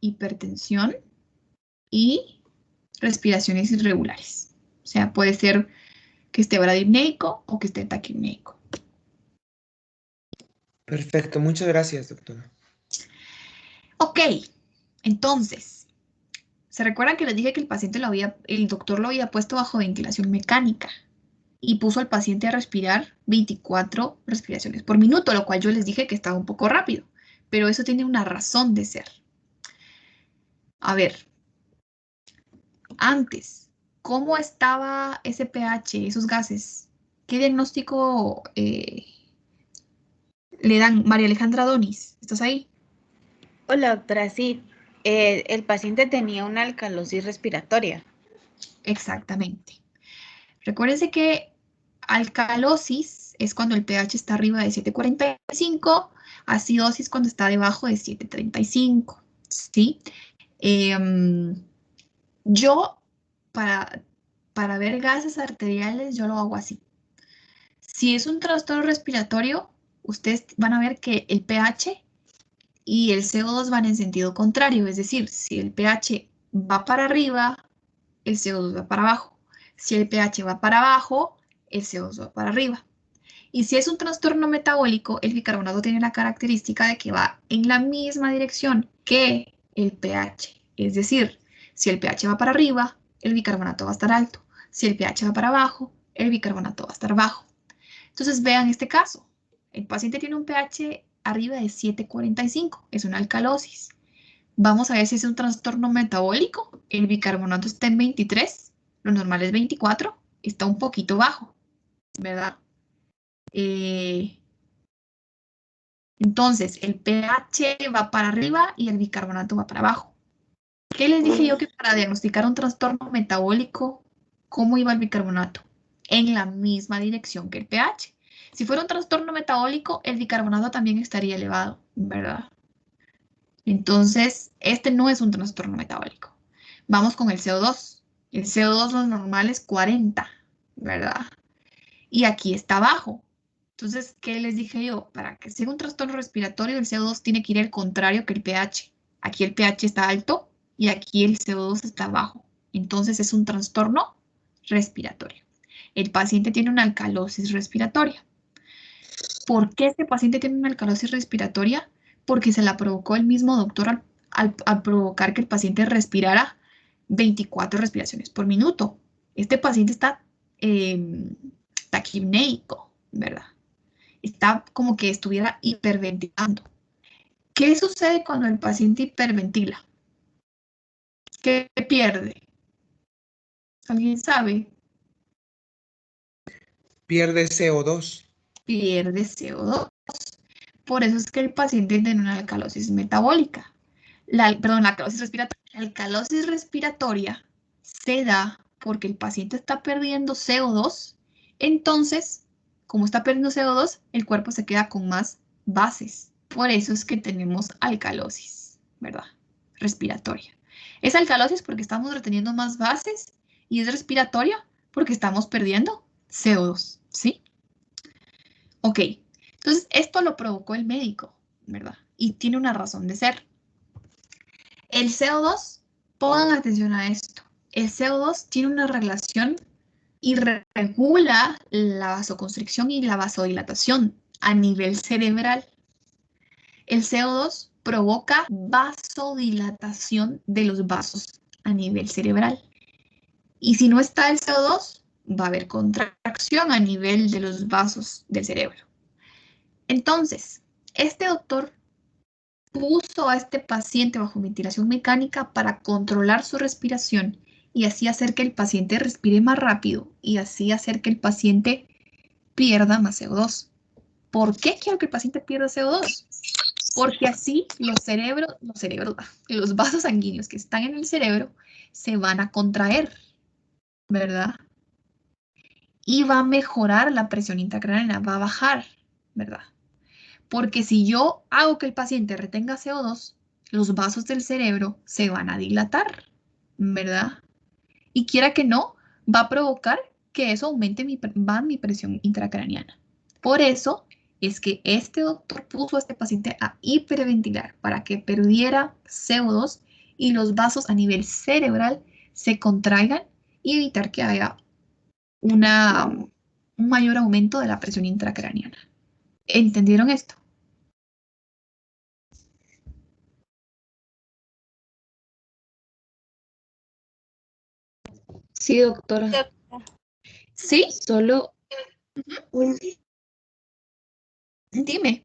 hipertensión y respiraciones irregulares. O sea, puede ser que esté bradipneico o que esté taquipneico. Perfecto, muchas gracias, doctora. Ok, entonces, ¿se recuerdan que les dije que el doctor lo había puesto bajo ventilación mecánica y puso al paciente a respirar 24 respiraciones por minuto, lo cual yo les dije que estaba un poco rápido, pero eso tiene una razón de ser. A ver, antes, ¿cómo estaba ese pH, esos gases? ¿Qué diagnóstico le dan? María Alejandra Donis, ¿estás ahí? Hola, doctora, sí. El paciente tenía una alcalosis respiratoria. Exactamente. Recuérdense que alcalosis es cuando el pH está arriba de 7.45, acidosis cuando está debajo de 7.35, ¿sí? Yo, para ver gases arteriales, yo lo hago así. Si es un trastorno respiratorio, ustedes van a ver que el pH y el CO2 van en sentido contrario, es decir, si el pH va para arriba, el CO2 va para abajo. Si el pH va para abajo, el CO2 va para arriba. Y si es un trastorno metabólico, el bicarbonato tiene la característica de que va en la misma dirección que el pH. Es decir, si el pH va para arriba, el bicarbonato va a estar alto. Si el pH va para abajo, el bicarbonato va a estar bajo. Entonces vean este caso. El paciente tiene un pH arriba de 7.45. Es una alcalosis. Vamos a ver si es un trastorno metabólico. El bicarbonato está en 23, lo normal es 24, está un poquito bajo, ¿verdad? Entonces, el pH va para arriba y el bicarbonato va para abajo. ¿Qué les dije yo que para diagnosticar un trastorno metabólico, cómo iba el bicarbonato? En la misma dirección que el pH. Si fuera un trastorno metabólico, el bicarbonato también estaría elevado, ¿verdad? Entonces, este no es un trastorno metabólico. Vamos con el CO2. El CO2 lo normal es 40, ¿verdad? Y aquí está bajo. Entonces, ¿qué les dije yo? Para que sea un trastorno respiratorio, el CO2 tiene que ir al contrario que el pH. Aquí el pH está alto y aquí el CO2 está bajo. Entonces, es un trastorno respiratorio. El paciente tiene una alcalosis respiratoria. ¿Por qué este paciente tiene una alcalosis respiratoria? Porque se la provocó el mismo doctor al provocar que el paciente respirara 24 respiraciones por minuto. Este paciente está taquipneico, ¿verdad? Está como que estuviera hiperventilando. ¿Qué sucede cuando el paciente hiperventila? ¿Qué pierde? ¿Alguien sabe? Pierde CO2. Pierde CO2. Por eso es que el paciente tiene una alcalosis metabólica. La alcalosis respiratoria. La alcalosis respiratoria se da porque el paciente está perdiendo CO2. Entonces, como está perdiendo CO2, el cuerpo se queda con más bases. Por eso es que tenemos alcalosis, ¿verdad? Respiratoria. Es alcalosis porque estamos reteniendo más bases y es respiratoria porque estamos perdiendo CO2, ¿sí? Ok, entonces esto lo provocó el médico, ¿verdad? Y tiene una razón de ser. El CO2, pongan atención a esto, el CO2 tiene una relación y regula la vasoconstricción y la vasodilatación a nivel cerebral. El CO2 provoca vasodilatación de los vasos a nivel cerebral. Y si no está el CO2, va a haber contracción a nivel de los vasos del cerebro. Entonces, este doctor puso a este paciente bajo ventilación mecánica para controlar su respiración y así hacer que el paciente respire más rápido y así hacer que el paciente pierda más CO2. ¿Por qué quiero que el paciente pierda CO2? Porque así los vasos sanguíneos que están en el cerebro se van a contraer, ¿verdad? Y va a mejorar la presión intracraneana, va a bajar, ¿verdad? Porque si yo hago que el paciente retenga CO2, los vasos del cerebro se van a dilatar, ¿verdad? Y quiera que no, va a provocar que eso aumente mi presión intracraneana. Por eso es que este doctor puso a este paciente a hiperventilar para que perdiera CO2 y los vasos a nivel cerebral se contraigan y evitar que haya un mayor aumento de la presión intracraneana. ¿Entendieron esto? Sí, doctora. ¿Sí? Solo Dime.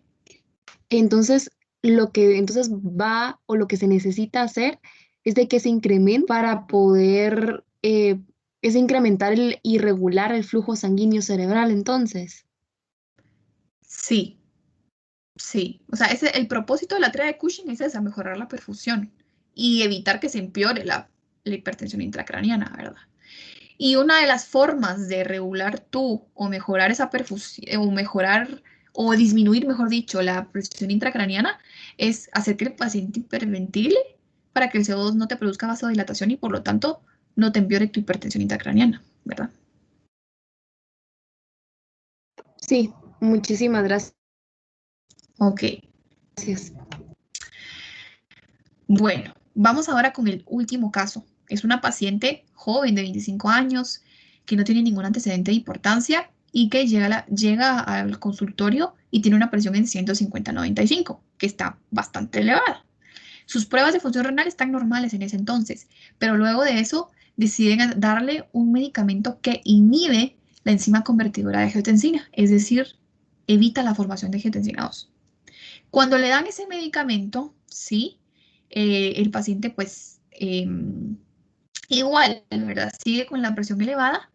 entonces lo que entonces va o lo que se necesita hacer es de que se incremente para poder es incrementar y regular el flujo sanguíneo cerebral entonces. Sí, sí. O sea, el propósito de la terapia de Cushing es esa, mejorar la perfusión y evitar que se empeore la hipertensión intracraniana, ¿verdad? Y una de las formas de regular tú o mejorar esa perfusión o mejorar o disminuir, mejor dicho, la presión intracraniana es hacer que el paciente hiperventile para que el CO2 no te produzca vasodilatación y por lo tanto no te empeore tu hipertensión intracraniana, ¿verdad? Sí, muchísimas gracias. Ok. Gracias. Bueno, vamos ahora con el último caso. Es una paciente joven de 25 años que no tiene ningún antecedente de importancia y que llega al consultorio y tiene una presión en 150/95, que está bastante elevada. Sus pruebas de función renal están normales en ese entonces, pero luego de eso deciden darle un medicamento que inhibe la enzima convertidora de angiotensina, es decir, evita la formación de angiotensina 2. Cuando le dan ese medicamento, sí, el paciente pues igual, ¿verdad? Sigue con la presión elevada,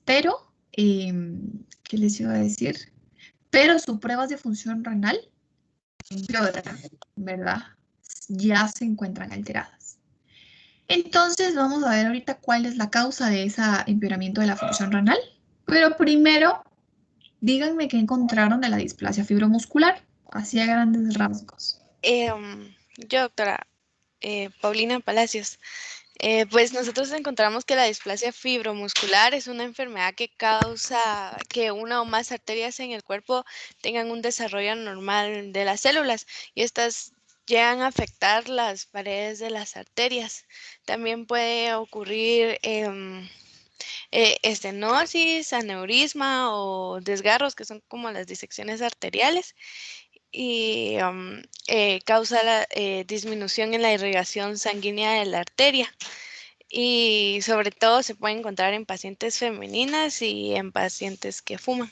pero, ¿qué les iba a decir? Pero sus pruebas de función renal empeoran, ¿verdad? Ya se encuentran alteradas. Entonces vamos a ver ahorita cuál es la causa de ese empeoramiento de la función renal. Pero primero, díganme qué encontraron de la displasia fibromuscular, así a grandes rasgos. Yo, doctora Paulina Palacios, pues nosotros encontramos que la displasia fibromuscular es una enfermedad que causa que una o más arterias en el cuerpo tengan un desarrollo normal de las células y estas llegan a afectar las paredes de las arterias. También puede ocurrir estenosis, aneurisma o desgarros, que son como las disecciones arteriales, y causa la disminución en la irrigación sanguínea de la arteria. y sobre todo se puede encontrar en pacientes femeninas y en pacientes que fuman.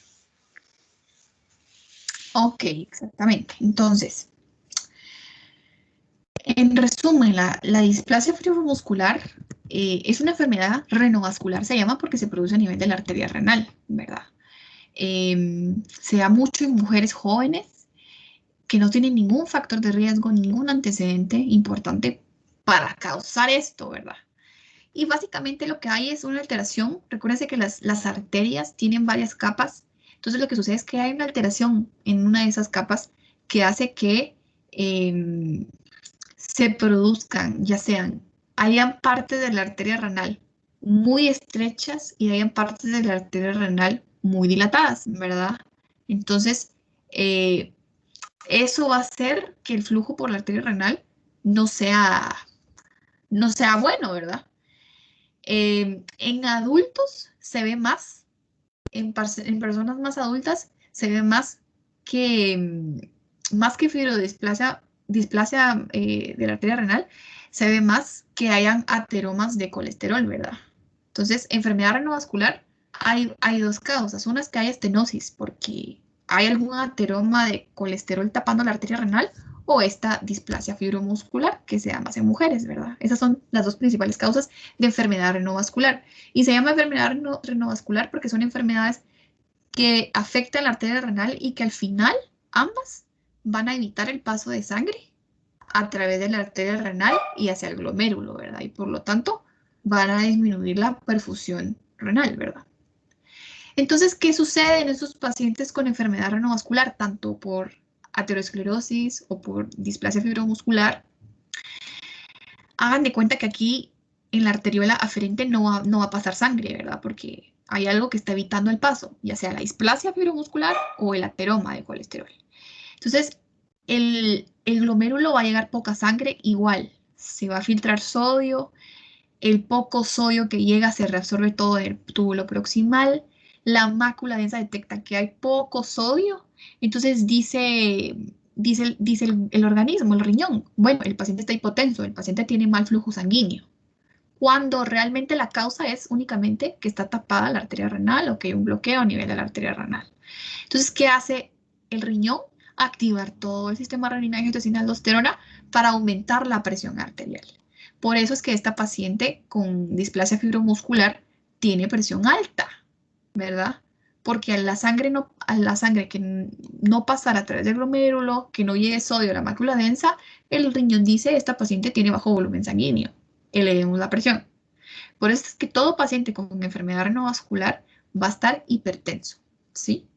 Ok, exactamente. Entonces, en resumen, la displasia fibromuscular es una enfermedad renovascular, se llama porque se produce a nivel de la arteria renal, ¿verdad? Se da mucho en mujeres jóvenes que no tienen ningún factor de riesgo, ningún antecedente importante para causar esto, ¿verdad? Y básicamente lo que hay es una alteración. Recuérdense que las arterias tienen varias capas. Entonces lo que sucede es que hay una alteración en una de esas capas que hace que se produzcan, ya sean, hayan partes de la arteria renal muy estrechas y hayan partes de la arteria renal muy dilatadas, ¿verdad? Entonces, eso va a hacer que el flujo por la arteria renal no sea bueno, ¿verdad? En adultos se ve más, en personas más adultas se ve más que fibrodisplasia de la arteria renal, se ve más que hayan ateromas de colesterol, ¿verdad? Entonces, enfermedad renovascular, hay dos causas. Una es que hay estenosis, porque hay algún ateroma de colesterol tapando la arteria renal, o esta displasia fibromuscular, que se da más en mujeres, ¿verdad? Esas son las dos principales causas de enfermedad renovascular. Y se llama enfermedad renovascular porque son enfermedades que afectan la arteria renal y que al final ambas van a evitar el paso de sangre a través de la arteria renal y hacia el glomérulo, ¿verdad? Y por lo tanto van a disminuir la perfusión renal, ¿verdad? Entonces, ¿qué sucede en estos pacientes con enfermedad renovascular, tanto por aterosclerosis o por displasia fibromuscular? Hagan de cuenta que aquí en la arteriola aferente no va a pasar sangre, ¿verdad? Porque hay algo que está evitando el paso, ya sea la displasia fibromuscular o el ateroma de colesterol. Entonces, el glomérulo va a llegar poca sangre, igual, se va a filtrar sodio, el poco sodio que llega se reabsorbe todo en el túbulo proximal, la mácula densa detecta que hay poco sodio, entonces dice el organismo, el riñón, bueno, el paciente está hipotenso, el paciente tiene mal flujo sanguíneo, cuando realmente la causa es únicamente que está tapada la arteria renal o que hay un bloqueo a nivel de la arteria renal. Entonces, ¿qué hace el riñón? Activar todo el sistema renina-angiotensina-aldosterona para aumentar la presión arterial. Por eso es que esta paciente con displasia fibromuscular tiene presión alta, ¿verdad? Porque a la sangre que no pasara a través del glomérulo, que no llegue sodio a la mácula densa, el riñón dice, esta paciente tiene bajo volumen sanguíneo, elevemos la presión. Por eso es que todo paciente con enfermedad renovascular va a estar hipertenso, ¿sí?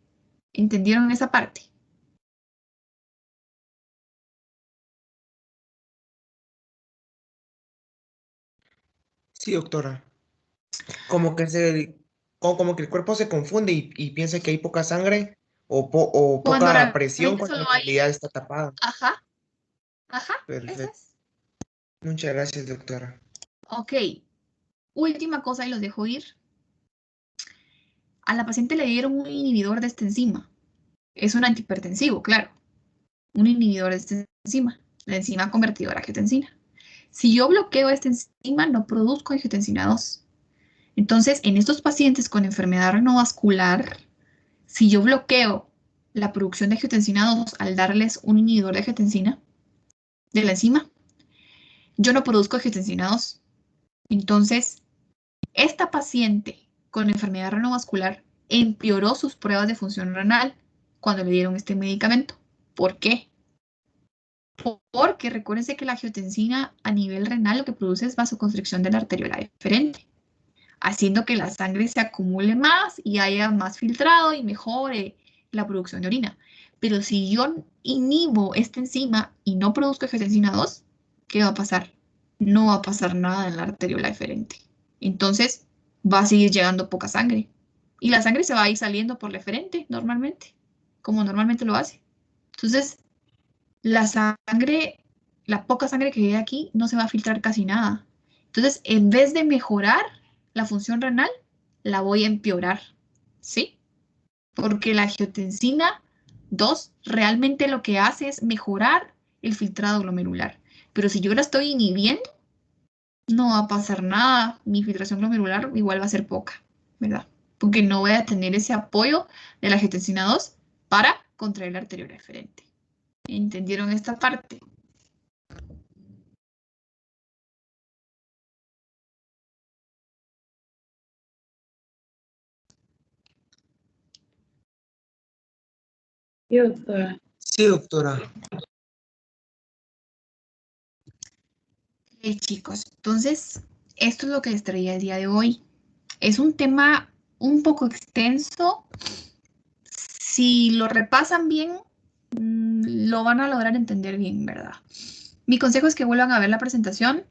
¿Entendieron esa parte? Sí, doctora. Como que el cuerpo se confunde y piensa que hay poca sangre o Cuando poca presión realmente cuando en solo hay... realidad está tapada. Ajá, eso Perfecto. es. Muchas gracias, doctora. Ok, última cosa y los dejo ir. A la paciente le dieron un inhibidor de esta enzima. Es un antihipertensivo, claro. Un inhibidor de esta enzima, la enzima convertidora a angiotensina. Si yo bloqueo esta enzima, no produzco angiotensina 2. Entonces, en estos pacientes con enfermedad renovascular, si yo bloqueo la producción de angiotensina 2 al darles un inhibidor de angiotensina de la enzima, yo no produzco angiotensina 2. Entonces, esta paciente con enfermedad renovascular empeoró sus pruebas de función renal cuando le dieron este medicamento. ¿Por qué? Porque recuérdense que la angiotensina a nivel renal lo que produce es vasoconstricción de la arteriola deferente, haciendo que la sangre se acumule más y haya más filtrado y mejore la producción de orina. Pero si yo inhibo esta enzima y no produzco angiotensina 2, ¿qué va a pasar? No va a pasar nada en la arteriola deferente. Entonces va a seguir llegando poca sangre. Y la sangre se va a ir saliendo por la eferente normalmente, como normalmente lo hace. Entonces, la sangre, la poca sangre que hay aquí, no se va a filtrar casi nada. Entonces, en vez de mejorar la función renal, la voy a empeorar, ¿sí? Porque la angiotensina 2 realmente lo que hace es mejorar el filtrado glomerular. Pero si yo la estoy inhibiendo, no va a pasar nada. Mi filtración glomerular igual va a ser poca, ¿verdad? Porque no voy a tener ese apoyo de la angiotensina 2 para contraer la arteriola eferente. ¿Entendieron esta parte? Sí, doctora. Sí, doctora. Chicos, entonces, esto es lo que les traía el día de hoy. Es un tema un poco extenso. Si lo repasan bien, lo van a lograr entender bien, ¿verdad? Mi consejo es que vuelvan a ver la presentación,